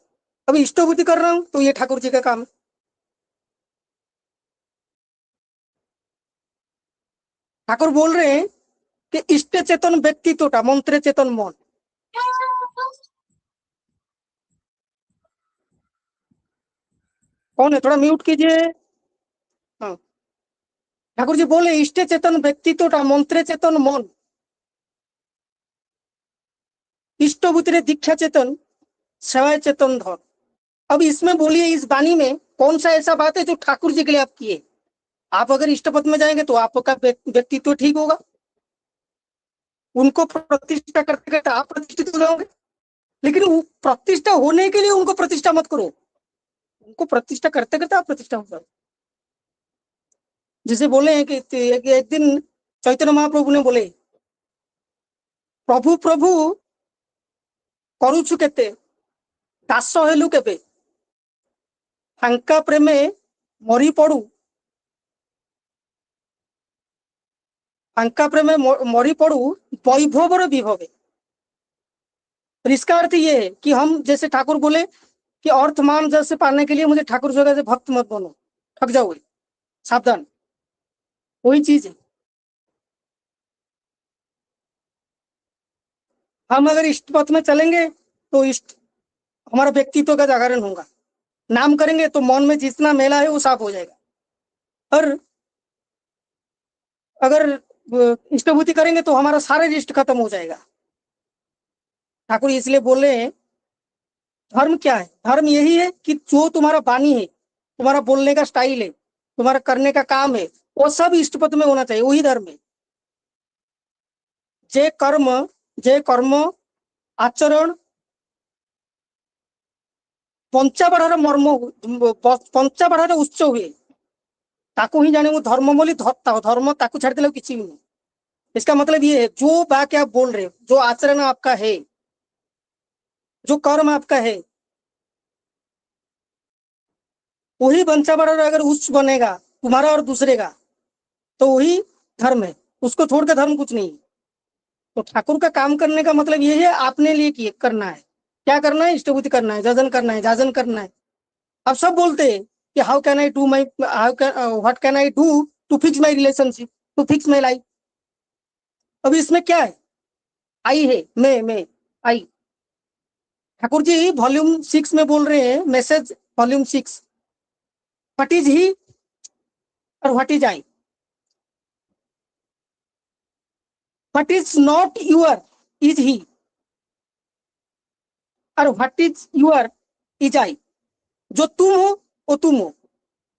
अभी इष्टभूति कर रहा हूँ तो ये ठाकुर जी का काम है। ठाकुर बोल रहे हैं कि इष्ट चेतन व्यक्तित्वटा मंत्र चेतन मन। कौन है? थोड़ा म्यूट कीजिए। हाँ, ठाकुर जी बोले इष्ट चेतन व्यक्तित्वटा मंत्र चेतन मन, इष्टभूति दीक्षा चेतन सेवा चेतन धन। अब इसमें बोलिए, इस वाणी में कौन सा ऐसा बात है जो ठाकुर जी के लिए आप किए? आप अगर इष्ट पद में जाएंगे तो आपका व्यक्तित्व ठीक होगा, उनको प्रतिष्ठा करते करते आप प्रतिष्ठित हो जाओगे। लेकिन वो प्रतिष्ठा होने के लिए उनको प्रतिष्ठा मत करो, उनको प्रतिष्ठा करते करते आप प्रतिष्ठा हो जाओ। जैसे बोले हैं कि एक दिन चैतन्य महाप्रभु ने बोले, प्रभु प्रभु करुछु केते, दास हेलु केबे, फांका प्रेमे मरी पड़ू, अंका प्रेमे मरी पड़ू वैभवर विभवे। तो इसका अर्थ ये है कि हम जैसे ठाकुर बोले कि अर्थ मान जैसे पाने के लिए मुझे ठाकुर जगह से भक्त मत बनो, ठग जाओगे, सावधान। वही चीज है। हम अगर इष्ट पथ में चलेंगे तो इष्ट हमारा व्यक्तित्व का जागरण होगा। नाम करेंगे तो मन में जितना मेला है वो साफ हो जाएगा। और अगर इष्टभूति करेंगे तो हमारा सारा इष्ट खत्म हो जाएगा। ठाकुर इसलिए बोले धर्म क्या है? धर्म यही है कि जो तुम्हारा वाणी है, तुम्हारा बोलने का स्टाइल है, तुम्हारा करने का काम है, वो सब इष्टपथ में होना चाहिए। वही धर्म है। जे कर्म आचरण पंचाबढ़ार मर्म पंचाबढ़ार उच्च हुए ताकू ही जाने वो धर्म बोली धर्म ताकू छाड़ दिले किसी भी नहीं। इसका मतलब ये है जो बात आप बोल रहे हो, जो आचरण आपका है, जो कर्म आपका है, वही पंचाबढ़ार अगर उच्च बनेगा तुम्हारा और दूसरे का, तो वही धर्म है। उसको छोड़कर धर्म कुछ नहीं। तो ठाकुर का काम करने का मतलब ये है आपने लिए करना है। क्या करना है? इष्टभूति करना है, जजन करना है, जाजन करना है। अब सब बोलते हैं कि how can I do my what can I do to fix my relationship, to fix my life. अभी इसमें क्या है? आई है, मैं आई। ठाकुर जी वॉल्यूम 6 में बोल रहे हैं, message volume 6, what is he और what is I. What is not your is he, और what is your is I. जो तुम हो वो तुम हो,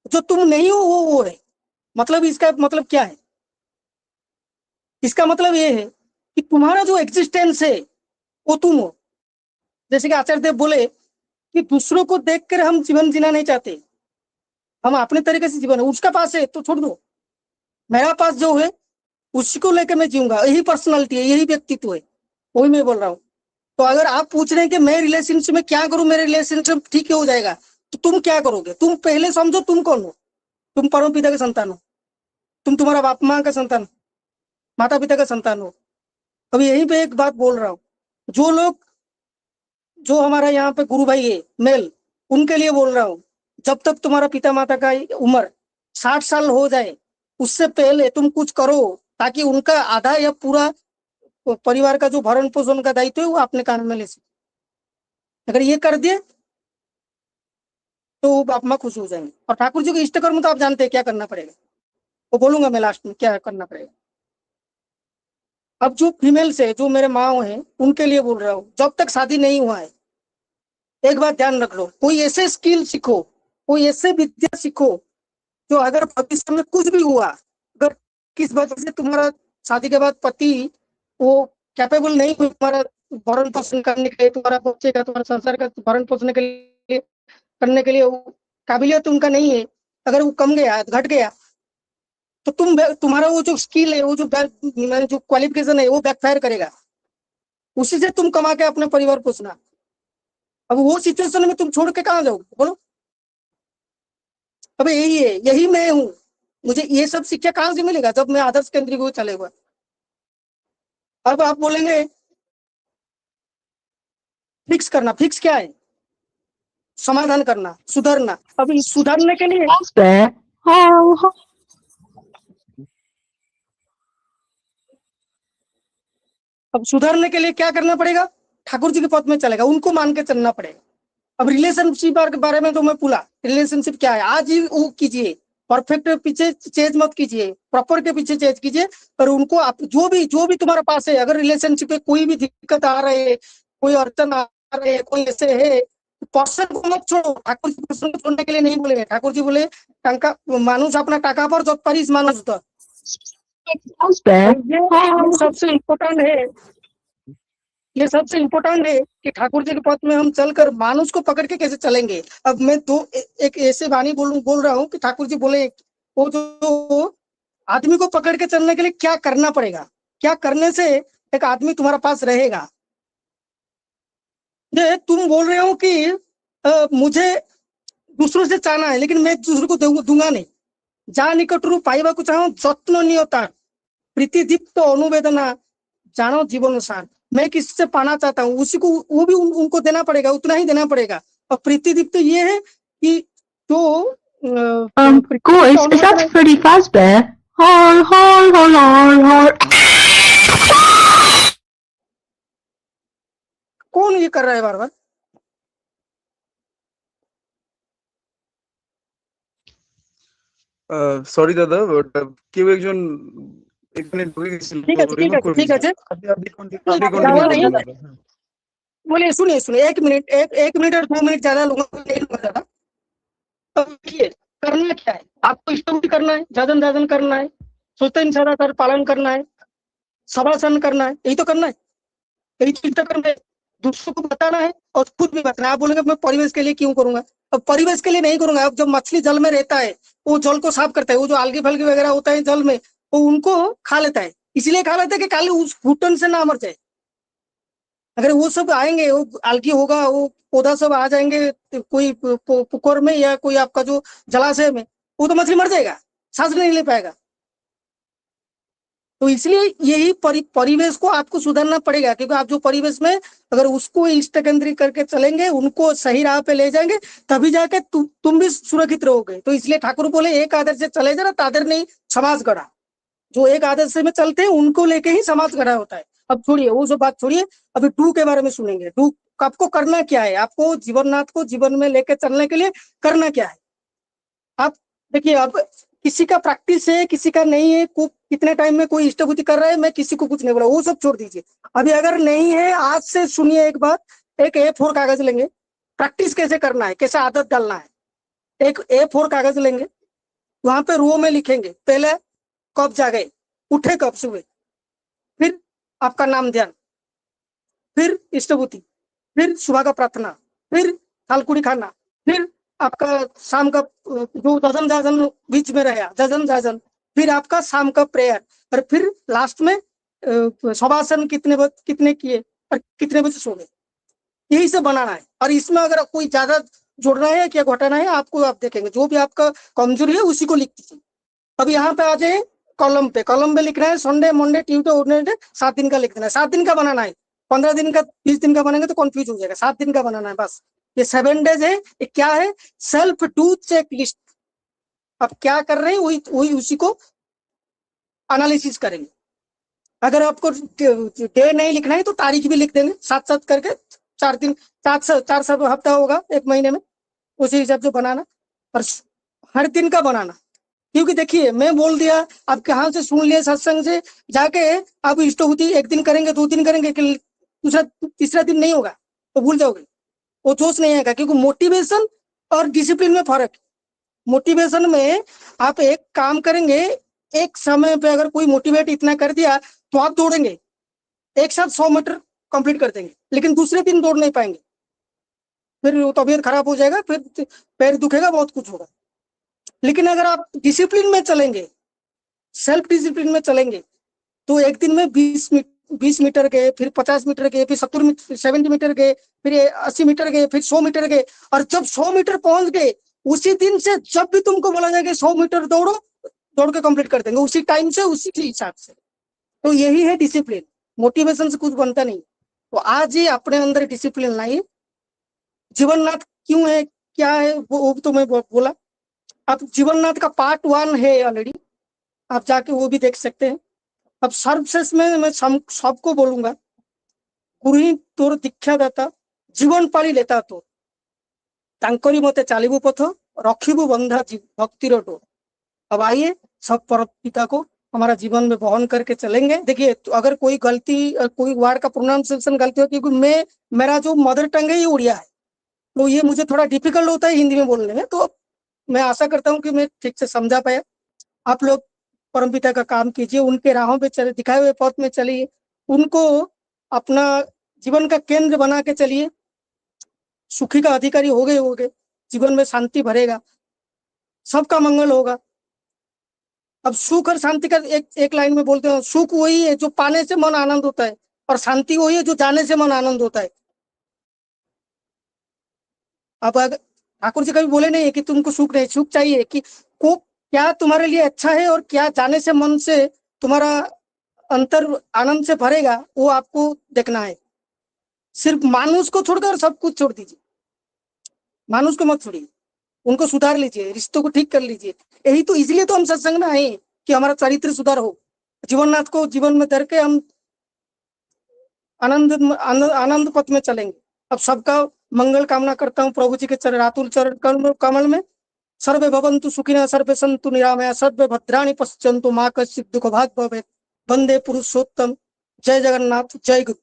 जो तुम नहीं हो वो है। मतलब इसका मतलब क्या है? इसका मतलब ये है कि तुम्हारा जो एग्जिस्टेंस है वो तुम हो। जैसे कि आचार्य देव बोले कि दूसरों को देखकर हम जीवन जीना नहीं चाहते, हम अपने तरीके से जीवन है। उसका पास है तो छोड़ दो, मेरा पास जो है उसी को लेकर मैं जीऊंगा। यही पर्सनालिटी है, यही व्यक्तित्व है। वही मैं बोल रहा हूँ। तो अगर आप पूछ रहे हैं कि मैं रिलेशनशिप में क्या करूं, मेरे रिलेशनशिप ठीक हो जाएगा, तो तुम क्या करोगे? तुम पहले समझो तुम कौन हो। तुम परम पिता के संतान हो, तुम तुम्हारा बाप माँ का संतान, माता पिता का संतान हो। अभी यहीं पे एक बात बोल रहा हूँ, जो लोग जो हमारा यहाँ पे गुरु भाई है मेल, उनके लिए बोल रहा हूँ, जब तक तुम्हारा पिता माता का उम्र 60 साल हो जाए उससे पहले तुम कुछ करो, ताकि उनका आधा या पूरा परिवार का जो भरण पोषण का दायित्व है वो अपने कान में ले सके। अगर ये कर दिए तो आप माँ खुश हो जाएंगे। और ठाकुर जी के इष्ट कर्म तो आप जानते हैं क्या करना पड़ेगा, वो बोलूंगा मैं लास्ट में क्या करना पड़ेगा। अब जो फीमेल्स है, जो मेरे माँ हैं, उनके लिए बोल रहा हूँ, जब तक शादी नहीं हुआ है एक बात ध्यान रख लो, कोई ऐसे स्किल सीखो, कोई ऐसे विद्या सीखो जो अगर भविष्य में कुछ भी हुआ, अगर किस वजह से तुम्हारा शादी के बाद पति वो कैपेबल नहीं हुई तुम्हारा भरण पोषण करने के लिए, तुम्हारा बच्चे का, तुम्हारा संसार का भरण पोषण के लिए करने के लिए वो काबिलियत उनका नहीं है, अगर वो कम गया, घट गया, तो तुम्हारा वो जो स्किल है, वो जो क्वालिफिकेशन है वो बैकफायर करेगा। उसी से तुम कमा के अपने परिवार पोषना। अब वो सिचुएशन में तुम छोड़ के कहाँ जाओगे बोलो? अब यही है, यही मैं हूँ। मुझे ये सब शिक्षा कहाँ से मिलेगा जब मैं आदर्श केंद्रीय को चले हुआ। अब आप बोलेंगे फिक्स करना, फिक्स क्या है? समाधान करना, सुधरना। अब इस सुधरने के लिए अब सुधरने के लिए क्या करना पड़ेगा? ठाकुर जी के पथ में चलेगा, उनको मान के चलना पड़ेगा। अब रिलेशनशिप के बारे में तो मैं पूरा रिलेशनशिप क्या है आज ही वो कीजिए, परफेक्ट पीछे चेज मत कीजिए, प्रॉपर के पीछे चेज कीजिए। पर उनको आप जो भी तुम्हारे पास है, अगर रिलेशनशिप में कोई भी दिक्कत आ रही है, कोई अड़चन आ रही है, कोई ऐसे है, पर्सन को मत छोड़ो। ठाकुर जी पर्सन को छोड़ने के लिए नहीं बोलेंगे। ठाकुर जी बोले टाका मानुष अपना टाका पर जब परिस मानुष तो सबसे इम्पोर्टेंट है। ये सबसे इम्पोर्टेंट है कि ठाकुर जी के पथ में हम चलकर मानुष को पकड़ के कैसे चलेंगे। अब मैं एक ऐसे वाणी बोल रहा हूँ कि ठाकुर जी बोले वो जो आदमी को पकड़ के चलने के लिए क्या करना पड़ेगा, क्या करने से एक आदमी तुम्हारे पास रहेगा। ये तुम बोल रहे हो कि मुझे दूसरों से चाहना है, लेकिन मैं दूसरों को दूंगा नहीं। जा निकट रू पाइबा को चाहूँ जत्न नहीं होता। प्रीतिदीप्त अनुवेदना जानो जीवन सार। मैं किससे पाना चाहता हूँ उसी को वो भी उनको देना पड़ेगा, उतना ही देना पड़ेगा। और प्रीतिदीप्त ये है कि जो Guys, is that Freddy Fazbear? Hi, hi, hi, hi, hi. कौन ये कर रहा है बार बार? সরি দাদা, ওটা কেউ একজন এখানে ঢুকে গেছিল, ঠিক আছে, ঠিক রিমুভ আছে, করে ঠিক দিয়েছে। আছে, আপনি কন্টিনিউ ज्यादा नहीं। করুন দাদা। হ্যাঁ। बोलिए, सुनिए सुनिए, एक मिनट और 2 मिनट ज्यादा लूंगा, नहीं लूंगा ज्यादा। अब देखिए करना क्या है, आपको स्टोरी करना है, जाजन जाजन करना है, सोचते सदाचार पालन करना है, सभासन करना है, यही तो करना है, यही चीज तो करना है। दूसरों को बताना है और खुद भी बताना है। आप बोलेंगे मैं परिवेश के लिए क्यों करूंगा? अब परिवेश के लिए नहीं करूंगा। अब जब मछली जल में रहता है वो जल को साफ करता है, वो जो algae फल्गी वगैरह होता है जल में वो उनको खा लेता है, इसलिए खा लेता है कि काले उस घुटन से ना मर जाए। अगर वो सब आएंगे, वो algae होगा, वो पौधा सब आ जाएंगे कोई पुकुर में या कोई आपका जो जलाशय में, वो तो मछली मर जाएगा, सांस नहीं ले पाएगा। तो इसलिए यही परिवेश को आपको सुधारना पड़ेगा, क्योंकि आप जो परिवेश में अगर उसको इष्ट केंद्रित करके चलेंगे, उनको सही राह पे ले जाएंगे, तभी जाके तुम भी सुरक्षित रहोगे। तो इसलिए ठाकुर बोले एक आदर्श से चले जरा, तादर नहीं समाज गढ़ा। जो एक आदर्श में चलते हैं उनको लेके ही समाज गढ़ा होता है। अब छोड़िए वो सब बात, छोड़िए, अभी डू के बारे में सुनेंगे। डू आपको करना क्या है, आपको जीवननाथ को जीवन में लेके चलने के लिए करना क्या है। आप देखिए, अब किसी का प्रैक्टिस है, किसी का नहीं है, कितने टाइम में कोई इष्टभूति कर रहा है, मैं किसी को कुछ नहीं बोला, वो सब छोड़ दीजिए। अभी अगर नहीं है, आज से सुनिए एक बात, एक A4 कागज लेंगे, प्रैक्टिस कैसे करना है, कैसे आदत डालना है। एक A4 कागज लेंगे, वहां पे रो में लिखेंगे, पहले कब जागे, उठे कब सुबह, फिर आपका नाम ध्यान, फिर इष्टभूति, फिर सुबह का प्रार्थना, फिर थालकुड़ी खाना, फिर आपका शाम का जो जजन जाजन बीच में रहा, जजन जाजन, फिर आपका शाम का प्रेयर, और फिर लास्ट में शवासन कितने किए और कितने बजे सो गए। यही से बनाना है। और इसमें अगर कोई ज्यादा जोड़ना है क्या घटाना है, आपको आप देखेंगे जो भी आपका कमजोरी है उसी को लिख दीजिए। अब यहाँ पे आ जाए कॉलम पे लिखना है संडे मंडे ट्यूसडे वेडनेसडे, 7 दिन का लिख देना है। 7 दिन का बनाना है, 15 दिन का 20 दिन का बनाएंगे तो कंफ्यूज हो जाएगा। 7 दिन का बनाना है बस। ये 7 डेज है, ये क्या है, सेल्फ टू चेक लिस्ट। अब क्या कर रहे हैं वही उसी को एनालिसिस करेंगे। अगर आपको डे नहीं लिखना है तो तारीख भी लिख देंगे, साथ साथ करके 4 दिन, 4 हफ्ता होगा एक महीने में, उसी हिसाब से बनाना। और हर दिन का बनाना, क्योंकि देखिए मैं बोल दिया, आप कहाँ से सुन लिए सत्संग से, जाके आप इष्टभूति 1 दिन करेंगे 2 दिन करेंगे, दूसरा तीसरा दिन नहीं होगा तो भूल जाओगे, वो जोश नहीं आएगा। क्योंकि मोटिवेशन और डिसिप्लिन में फर्क है। मोटिवेशन में आप एक काम करेंगे, एक समय पे अगर कोई मोटिवेट इतना कर दिया तो आप दौड़ेंगे, एक साथ 100 मीटर कंप्लीट कर देंगे, लेकिन दूसरे दिन दौड़ नहीं पाएंगे, फिर तबीयत खराब हो जाएगा, फिर पैर दुखेगा, बहुत कुछ होगा। लेकिन अगर आप डिसिप्लिन में चलेंगे, सेल्फ डिसिप्लिन में चलेंगे, तो एक दिन में 20 मीटर गए, फिर 50 मीटर गए, फिर 70 मीटर गए, फिर 80 मीटर गए, फिर 100 मीटर गए। और जब 100 मीटर पहुंच गए, उसी दिन से जब भी तुमको बोला जाएगा 100 मीटर दौड़ो, दौड़ के कंप्लीट कर देंगे उसी टाइम से, उसी के हिसाब से। तो यही है डिसिप्लिन। मोटिवेशन से कुछ बनता नहीं। तो आज ही अपने अंदर डिसिप्लिन लाइए। जीवननाथ क्यों है, क्या है, वो तो मैं बोला। अब जीवननाथ का पार्ट 1 है ऑलरेडी, आप जाके वो भी देख सकते हैं। अब सर्वशेष में मैं सबको बोलूंगा, गुरु तोर दीक्षा दाता जीवन पाली लेता तो तांकरी मते चालिबू पथ रखिबू बंधा भक्तिर डोर। अब आइए सब परम पिता को हमारा जीवन में वहन करके चलेंगे। देखिए तो अगर कोई गलती, कोई वर्ड का प्रोनाउंसिएशन गलती होती है, क्योंकि मेरा जो मदर टंग है ये उड़िया है, तो ये मुझे थोड़ा डिफिकल्ट होता है हिंदी में बोलने में। तो मैं आशा करता हूँ कि मैं ठीक से समझा पाया। आप लोग परमपिता का काम कीजिए, उनके राहों पे चले, दिखाए हुए पथ में चलिए, उनको अपना जीवन का केंद्र बना के चलिए। सुखी का अधिकारी हो गए, जीवन में शांति भरेगा, सबका मंगल होगा। अब सुख और शांति का एक लाइन में बोलते हैं, सुख वही है जो पाने से मन आनंद होता है, और शांति वही है जो जाने से मन आनंद होता है। अब अगर ठाकुर जी कभी बोले नहीं है कि तुमको सुख नहीं, सुख चाहिए कि को क्या तुम्हारे लिए अच्छा है और क्या जाने से मन से तुम्हारा अंतर आनंद से भरेगा वो आपको देखना है। सिर्फ मानुष को छोड़कर सब कुछ छोड़ दीजिए, मानुष को मत छोड़िए, उनको सुधार लीजिए, रिश्तों को ठीक कर लीजिए। यही तो, इसलिए तो हम सत्संग में आए कि हमारा चरित्र सुधार हो, जीवननाथ को जीवन में धर के हम आनंद आनंद आनंद पथ में चलेंगे। अब सबका मंगल कामना करता हूँ प्रभु जी के चरण रातुल चरण कमल में। सर्वे भवन्तु सुखिनः, सर्वे सन्तु निरामया, सर्वे भद्राणि पश्यन्तु, मा कश्चित् दुःख भाग् भवेत्। वंदे पुरुषोत्तम। जय जगन्नाथ, जय गुरु।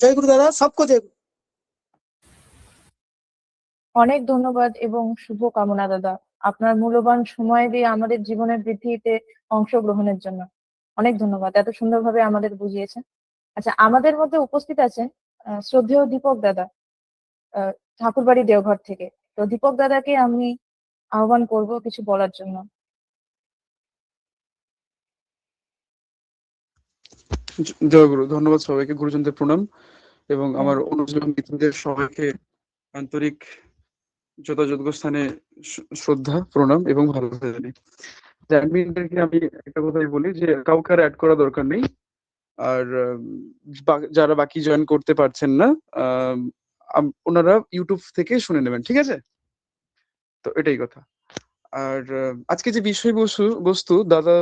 जय गुरु दादा, सबको जय गुरु। অনেক ধন্যবাদ এবং শুভ কামনা দাদা, আপনার মূল্যবান সময় দিয়ে আমাদের জীবনের বৃদ্ধিতে অংশগ্রহণের জন্য অনেক ধন্যবাদ। এত সুন্দরভাবে আমাদের বুঝিয়েছেন। আচ্ছা, আমাদের মধ্যে উপস্থিত আছেন শ্রদ্ধেয় দীপক দাদা, ঠাকুরবাড়ি দেওঘর থেকে। তো দীপক দাদাকে আমি আহ্বান করব কিছু বলার জন্য। জয় গুরু। ধন্যবাদ সবাইকে, গুরুজনদের প্রণাম এবং আমার অনুযায়ী মিত্রদের সবাইকে আন্তরিক যথাযোগ্য স্থানে শ্রদ্ধা প্রণাম এবং ভালোবাসা জানাই। অ্যাডমিনদেরকে আমি একটা কথাই বলি যে কাউকে আর অ্যাড করা দরকার নেই, আর যারা বাকি জয়েন করতে পারছেন না ওনারা ইউটিউব থেকে শুনে নেবেন, ঠিক আছে? তো এটাই কথা। আর আজকে যে বিষয়বস্তু দাদা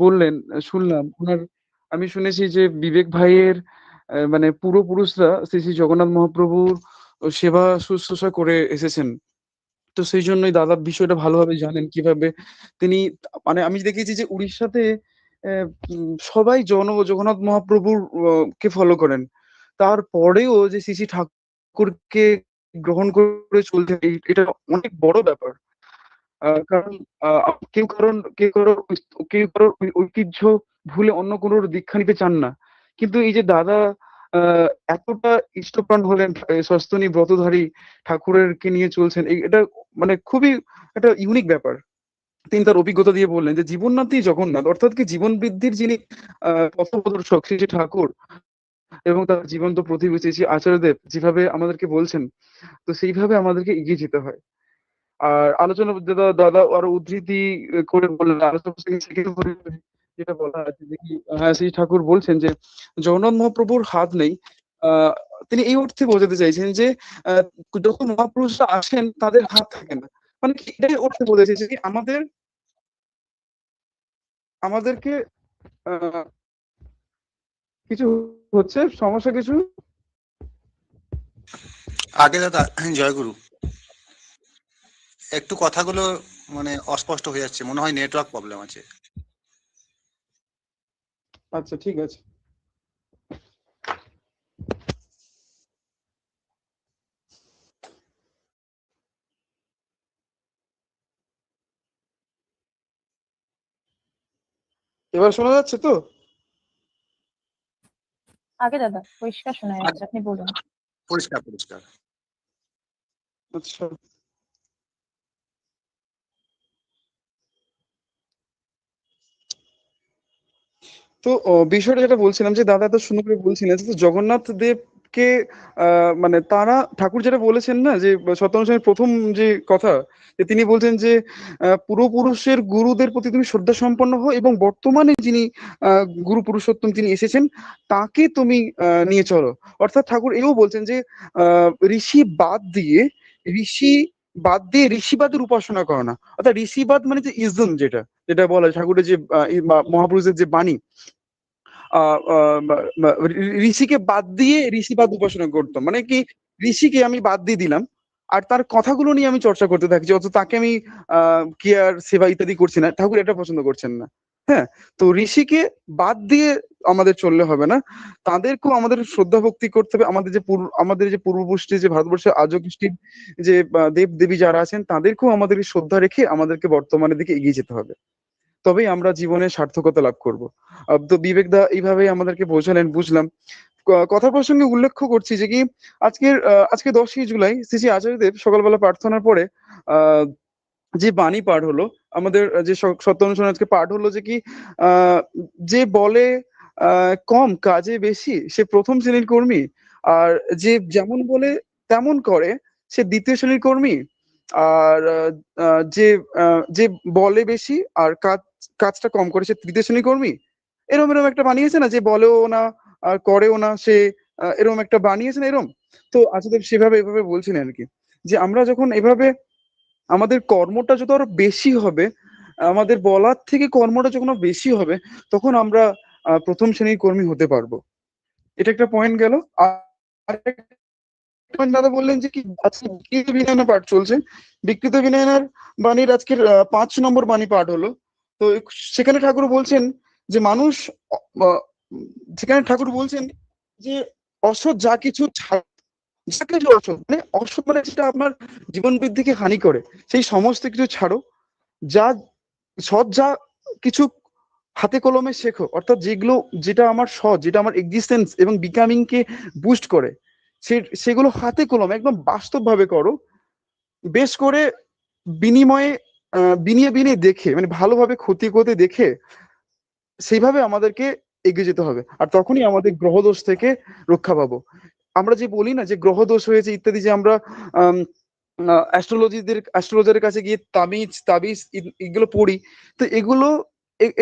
বললেন, শুনলাম ওনার, আমি শুনেছি যে বিবেক ভাইয়ের মানে পূর্বপুরুষরা শ্রী শ্রী জগন্নাথ মহাপ্রভুর সেবা শুশ্রূষা করে এসেছেন। তো সেই জন্যই দাদা বিষয়টা ভালোভাবে জানেন কিভাবে তিনি, মানে আমি দেখেছি যে উড়িষ্যাতে সবাই জগন্নাথ মহাপ্রভুর কে ফলো করেন, তারপরেও যে শ্রী শ্রী ঠাকুরকে গ্রহণ করে চলতে, এটা অনেক বড় ব্যাপার। কারণ কেউ কারোর ঐতিহ্য ভুলে অন্য কোনো দীক্ষা নিতে চান না, কিন্তু এই যে দাদা এতটা ইষ্টপ্রাণ হলেন, সস্তনী ব্রতধারী ঠাকুরের কে নিয়ে চলছেন, এটা মানে খুবই একটা ইউনিক ব্যাপার। তিনি তার অভিজ্ঞতা দিয়ে বললেন যে জীবননাথই জগন্নাথ, অর্থাৎ কি জীবন বৃদ্ধির যিনি পথপ্রদর্শক শ্রী শ্রী ঠাকুর এবং তার জীবন্ত প্রতিবেশী শ্রী আচার্যদেব যেভাবে আমাদেরকে বলছেন, তো সেইভাবে আমাদেরকে এগিয়ে যেতে হয়। আর আলোচনা দাদা আরো উদ্ধৃতি করে বললেন, যেটা বলা আছে যে কি, হ্যাঁ, শ্রী ঠাকুর বলছেন যে জগন্নাথ মহাপ্রভুর হাত নেই। তিনি এই অর্থে বোঝাতে চাইছেন যে যখন মহাপুরুষরা আসেন তাদের হাত থাকে না, মানে এটাই অর্থে বোঝাতে চাইছে যে আমাদেরকে কিছু হচ্ছে সমস্যা কিছু। আগে দাদা জয়গুরু, একটু কথাগুলো মানে অস্পষ্ট হয়ে যাচ্ছে, মনে হয় নেটওয়ার্ক প্রবলেম আছে। আচ্ছা, ঠিক আছে। এবার শোনা যাচ্ছে তো? আগে দাদা পরিষ্কার শোনা যাচ্ছে, আপনি বলুন। পরিষ্কার পরিষ্কার। আচ্ছা, তো বিষয়টা যেটা বলছিলাম যে দাদা তো সুন্দর করে বলছিলেন যে জগন্নাথ দেবকে মানে তারা ঠাকুর যেটা বলেছেন না, যে সত্যানুষ্ঠানের প্রথম যে কথা, যে তিনি বলছেন যে পূর্বপুরুষের গুরুদের প্রতি তুমি শ্রদ্ধা সম্পন্ন হও এবং বর্তমানে যিনি গুরু পুরুষোত্তম তিনি এসেছেন তাকে তুমি নিয়ে চলো। অর্থাৎ ঠাকুর এও বলছেন যে ঋষি বাদ দিয়ে ঋষিবাদের উপাসনা করো না। অর্থাৎ ঋষিবাদ মানে যে ইজম, যেটা বলা ঠাকুরের যে মহাপুরুষের যে বাণী, ঋষিকে বাদ দিয়ে ঋষিবাদ উপাসনা করতাম, মানে কি ঋষিকে আমি বাদ দিয়ে দিলাম আর তার কথাগুলো নিয়ে আমি চর্চা করতে থাকছি, অত তাকে আমি কেয়ার সেবা ইত্যাদি করছি না। ঠাকুর এটা পছন্দ করছেন না। হ্যাঁ, তো ঋষিকে বাদ দিয়ে আমাদের চললে হবে না, তাদেরকেও আমাদের শ্রদ্ধা ভক্তি করতে হবে। আমাদের যে পূর্বপুরুষের যে ভারতবর্ষের আর্য কৃষ্টির যে দেব দেবী যারা আছেন তাদেরকেও আমাদের শ্রদ্ধা রেখে আমাদেরকে বর্তমানের দিকে এগিয়ে যেতে হবে, তবেই আমরা জীবনে সার্থকতা লাভ করব। তো বিবেক দা এইভাবেই আমাদেরকে বোঝালেন, বুঝলাম। কথা প্রসঙ্গে উল্লেখ করছি যে কি আজকে 10ই জুলাই শ্রী শ্রী আচার্যদেব সকালবেলা প্রার্থনার পরে যে বাণী পাঠ হলো, আমাদের যে সত্যানুষ্ঠান আজকে পাঠ হলো, যে কি যে বলে কম কাজে বেশি সে প্রথম শ্রেণীর কর্মী, আর যে যেমন বলে তেমন করে সে দ্বিতীয় শ্রেণীর কর্মী, আর যে বলে বেশি আর কাজটা কম করে সে তৃতীয় শ্রেণীর কর্মী, এরম এরম একটা বানিয়েছে না, যে বলেও না আর করেও না, সে এরম একটা বানিয়েছে না এরম। তো আচার্যদেব সেভাবে এভাবে বলছিলেন আর কি, যে আমরা যখন এভাবে আমাদের কর্মটা যত আরো বেশি হবে, আমাদের বলার থেকে কর্মটা যখন আরো বেশি হবে, তখন আমরা প্রথম শ্রেণীর কর্মী হতে পারবো। এটা একটা পয়েন্ট গেল। আর একটা point দাদা বললেন যে কি আজকে বিকৃত বিনয়না পাঠ চলছে, বিকৃত বিনয়নার বাণীর আজকের 5 নম্বর বাণী পাঠ হলো। তো সেখানে ঠাকুর বলছেন যে মানুষ আহ, সেখানে ঠাকুর বলছেন যে অসৎ যা কিছু যা কিছু অসৎ, মানে অসৎ মানে যেটা আপনার জীবন বৃদ্ধিকে হানি করে, সেই সমস্ত কিছু ছাড়ো। যা সৎ যা কিছু হাতে কলমে শেখো, অর্থাৎ যেটা আমার সৎ, যেটা আমার এক্সিস্টেন্স এবং বিকামিং কে বুস্ট করে, সেগুলো হাতে কলমে একদম বাস্তব ভাবে করো, বেশ করে বিনিময়ে বিনিয়ে বিনিয়ে দেখে, মানে ভালোভাবে ক্ষতি করতে দেখে সেইভাবে আমাদেরকে এগিয়ে যেতে হবে। আর তখনই আমাদের গ্রহদোষ থেকে রক্ষা পাবো। আমরা যে বলি না যে গ্রহদোষ হয়েছে ইত্যাদি, যে আমরা অ্যাস্ট্রোলজারের কাছে গিয়ে তাবিজ তাবিজ এগুলো পড়ি, তো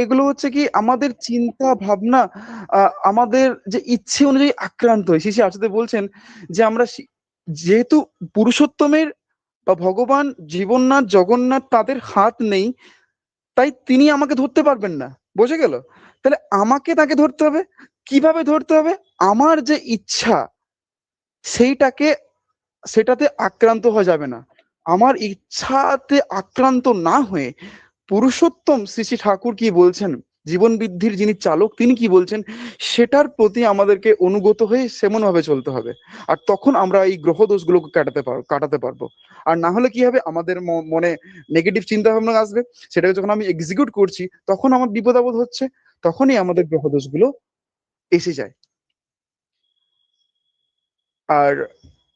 এগুলো হচ্ছে কি আমাদের চিন্তা ভাবনা, আমাদের যে ইচ্ছে অনুযায়ী আক্রান্ত হয়। শ্রী আচার্য বলছেন যে আমরা যেহেতু পুরুষোত্তমের বা ভগবান জীবননাথ জগন্নাথ তাদের হাত নেই, তাই তিনি আমাকে ধরতে পারবেন না। বোঝা গেল? তাহলে আমাকে তাকে ধরতে হবে। কিভাবে ধরতে হবে? আমার যে ইচ্ছা সেইটাকে, সেটাতে আক্রান্ত হওয়া যাবে না। আমার ইচ্ছাতে আক্রান্ত না হয়ে পুরুষোত্তম শ্রী শ্রী ঠাকুর কি বলছেন, জীবন বৃদ্ধির যিনি চালক তিনি কি বলছেন, সেটার প্রতি আমাদেরকে অনুগত হয়ে সেমন ভাবে চলতে হবে। আর তখন আমরা এই গ্রহ দোষগুলোকে কাটাতে পারবো। আর না হলে কি হবে, আমাদের মনে নেগেটিভ চিন্তা ভাবনা আসবে, সেটাকে যখন আমি এক্সিকিউট করছি তখন আমার বিপদ আপদ হচ্ছে, তখনই আমাদের গ্রহ দোষগুলো এসে যায়। আর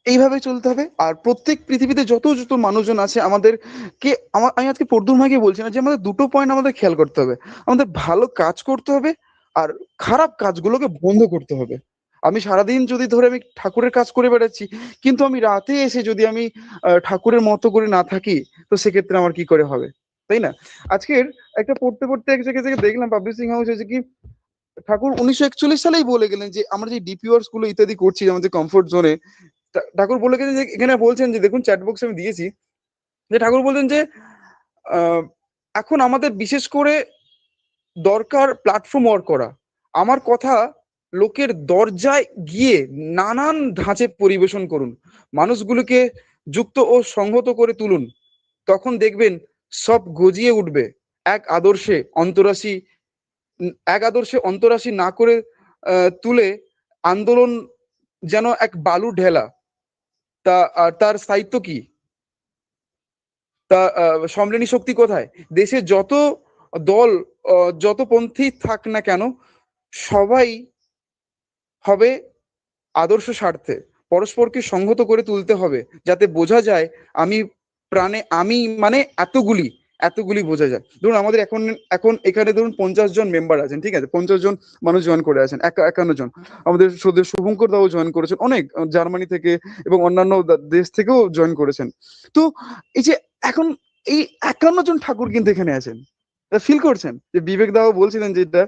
এইভাবে চলতে হবে। আর প্রত্যেক পৃথিবীতে যত যত মানুষজন আছে আমাদেরকে, আমি আজকে প্রদ্যুম্ন ভাইকে বলছি না, যে আমাদের দুটো পয়েন্ট আমাদের খেয়াল করতে হবে। আমাদের ভালো কাজ করতে হবে, আর খারাপ কাজগুলোকে বন্ধ করতে হবে। আমি সারাদিন যদি ধরে আমি ঠাকুরের কাজ করে বেড়াচ্ছি, কিন্তু আমি রাতে এসে যদি আমি ঠাকুরের মতো করে না থাকি, তো সেক্ষেত্রে আমার কি করে হবে, তাই না? আজকের একটা পড়তে পড়তে এক জায়গায় থেকে দেখলাম পাবলিশিং হাউস হয়েছে কি, ঠাকুর 1941 সালেই বলে গেলেন যে আমরা যে ডিপিওয়ার্স গুলো ইত্যাদি করছি আমাদের কমফোর্ট জোনে, ঠাকুর বলে গেছেন যে, এখানে বলছেন যে দেখুন চ্যাট বক্সে আমি দিয়েছি, যে ঠাকুর বলছেন যে আহ, এখন আমাদের বিশেষ করে দরকার প্ল্যাটফর্ম ওয়ার্ক করা। আমার কথা লোকের দরজায় গিয়ে নানান ধাঁচে পরিবেশন করুন, মানুষগুলোকে যুক্ত ও সংহত করে তুলুন, তখন দেখবেন সব গজিয়ে উঠবে এক আদর্শে অন্তরাশী। এক আদর্শে অন্তরাশী না করে তুলে আন্দোলন যেন এক বালু ঢেলা, আর তার স্থায়িত্ব কি, তা সম্মেলনী শক্তি কোথায়? দেশে যত দল যত পন্থী থাক না কেন, সবাই হবে আদর্শ স্বার্থে। পরস্পরকে সংহত করে তুলতে হবে, যাতে বোঝা যায় আমি প্রাণে, আমি মানে এতগুলি এতগুলি বোঝা যায়। ধরুন আমাদের এখন এখন এখানে ধরুন 50 জন মেম্বার আছেন, ঠিক আছে, 50 জন মানুষ জয়েন করে আছেন, 51 জন। আমাদের সদস্য শুভঙ্কর দাও জয়েন করেছেন, অনেক জার্মানি থেকে এবং অন্যান্য দেশ থেকেও জয়েন করেছেন। তো এই যে এখন এই 51 জন ঠাকুর কিন্তু এখানে আছেন, ফিল করছেন যে বিবেক দাও বলছিলেন যেটা,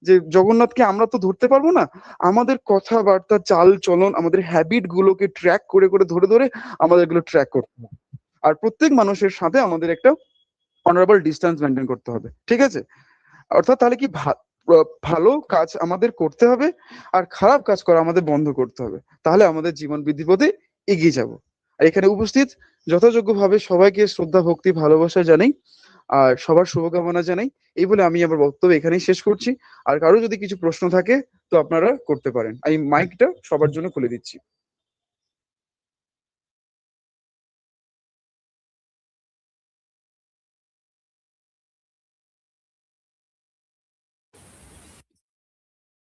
যে জগন্নাথকে আমরা তো ধরতে পারবো না, আমাদের কথাবার্তা চাল চলন আমাদের হ্যাবিট গুলোকে ট্র্যাক করে করে ধরে ধরে আমাদের এগুলো ট্র্যাক করতে হবে। আর প্রত্যেক মানুষের সাথে আমাদের একটা অনারেবল ডিস্টেন্স মেনটেন করতে হবে, ঠিক আছে? অর্থাৎ তাহলে কি ভালো কাজ আমাদের করতে হবে, আর খারাপ কাজ করা আমাদের বন্ধ করতে হবে, তাহলে আমাদের জীবন বৃদ্ধি পথে এগিয়ে যাব। আর এখানে উপস্থিত যথাযোগ্যভাবে সবাইকে শ্রদ্ধা ভক্তি ভালোবাসা জানাই, আর সবার শুভকামনা জানাই। এই বলে আমি আমার বক্তব্য এখানেই শেষ করছি। আর কারো যদি কিছু প্রশ্ন থাকে তো আপনারা করতে পারেন। আমি মাইকটা সবার জন্য খুলে দিচ্ছি।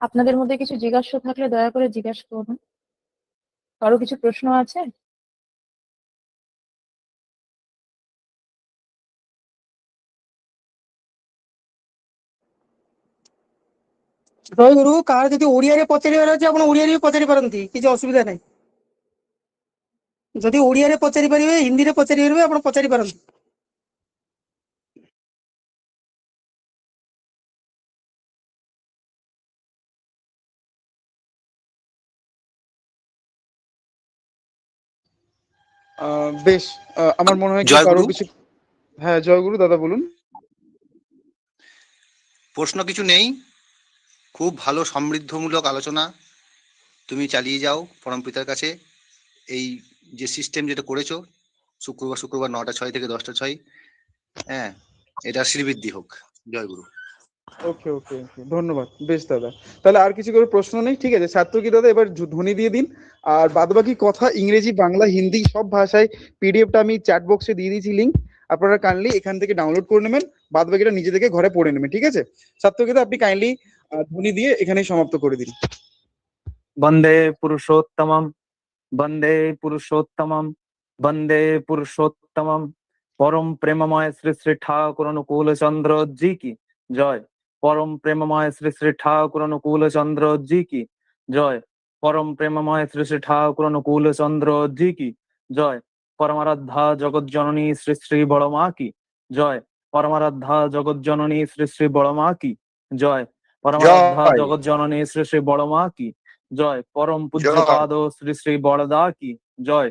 আপনাদের মধ্যে কিছু জিজ্ঞাসা থাকলে দয়া করে জিজ্ঞাসা করুন। কারো কিছু প্রশ্ন আছে? ଜୟଗୁରୁ, କାହାର ଯଦି ଓଡିଆରେ ପଚାରିବାର ଅଛି ଆପଣ ଓଡିଆରେ ବି ପଚାରି ପାରନ୍ତି, କିଛି ଅସୁବିଧା ନାହିଁ। ଯଦି ଓଡିଆରେ ପଚାରି ପାରିବେ, ହିନ୍ଦୀରେ ପଚାରି ପାରିବେ, ଆପଣ ପଚାରି ପାରନ୍ତି। বেশ, আমার মনে হয় কি জয় কারো গুরু। কিছু, হ্যাঁ জয়গুরু দাদা বলুন। প্রশ্ন কিছু নেই, খুব ভালো সমৃদ্ধমূলক আলোচনা তুমি চালিয়ে যাও পরম পিতার কাছে। এই যে সিস্টেম যেটা করেছো শুক্রবার শুক্রবার 9টা 6 থেকে 10টা 6, হ্যাঁ, এটা শ্রীবৃদ্ধি হোক। জয় গুরু। ওকে ওকে ওকে, ধন্যবাদ। বেশ দাদা, তাহলে আর কিছু করে প্রশ্ন নেই, ঠিক আছে। সাত্তকী দাদা এবার ধ্বনি দিয়ে দিন। আর বাদবাকি কথা ইংরেজি, বাংলা, হিন্দি সব ভাষায় পিডিএফটা আমি চ্যাট বক্সে দিয়ে দিয়েছি লিঙ্ক, আপনারা কাইন্ডলি এখান থেকে ডাউনলোড করে নেবেন, বাদবাকিটা নিজে থেকে ঘরে পড়ে নেবেন, ঠিক আছে। সাত্তকী দাদা আপনি কাইন্ডলি ধ্বনি দিয়ে এখানেই সমাপ্ত করে দিন। वन्दे पुरुषोत्तमं वन्दे पुरुषोत्तमं वन्दे पुरुषोत्तमं। परम प्रेममय श्री श्री ठाकुर अनुकूल चंद्र जी की जय। परम प्रेममय श्री श्री ठाकुर अनुकूल चंद्र जी की जय। परम प्रेममय श्री श्री ठाकुर अनुकूल चंद्र जी की जय। परमाराध्या जगत जननी श्री श्री बड़मा की जय। परमाराध्या जगत जननी श्री श्री बड़मा की जय। परमाराध्या জয় जगत जननी श्री श्री बड़मा की जय। परम पूज्य জয় पाद श्री श्री बड़दा की जय।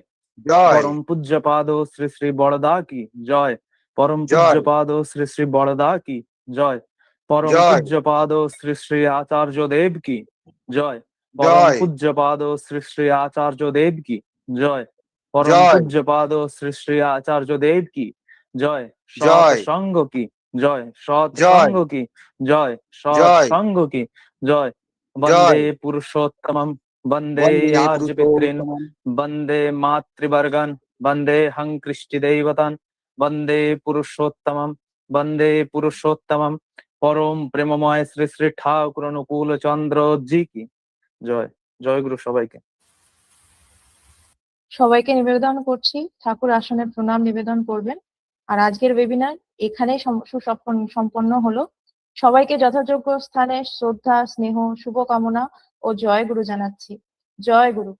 জয় परम पूज्य पाद श्री श्री बड़दा की जय। परम জয় पूज्य पाद श्री श्री बड़दा की जय। परम জয় पूज्य पाद श्री श्री आचार्य देव की जय। परम জয় पूज्य पाद श्री श्री आचार्य देव की जय। परम জয় पूज्य पाद श्री श्री आचार्य देव की जय। सत জয় संग की जय। सत জয় संग की जय। सत জয় संग की जय। জয়। वन्दे पुरुषोत्तमं वन्दे বন্দে आर्य पितॄन् পুরুষোত্তমম वन्दे मातृवर्गान् वन्दे हं कृष्टिदैवतान् वन्दे पुरुषोत्तमं वन्दे पुरुषोत्तमं। परम प्रेममय श्री श्री ठाकुर अनुकूल चंद्र जी की জয়। জয় গুরু সবাইকে। সবাইকে নিবেদন করছি ঠাকুর আসনে প্রণাম নিবেদন করবেন। আর আজকের ওয়েবিনার এখানেই সম্পন্ন হলো। সবাইকে যথাযোগ্য স্থানে শ্রদ্ধা, স্নেহ, শুভকামনা ও জয় গুরু জানাচ্ছি। জয় গুরু।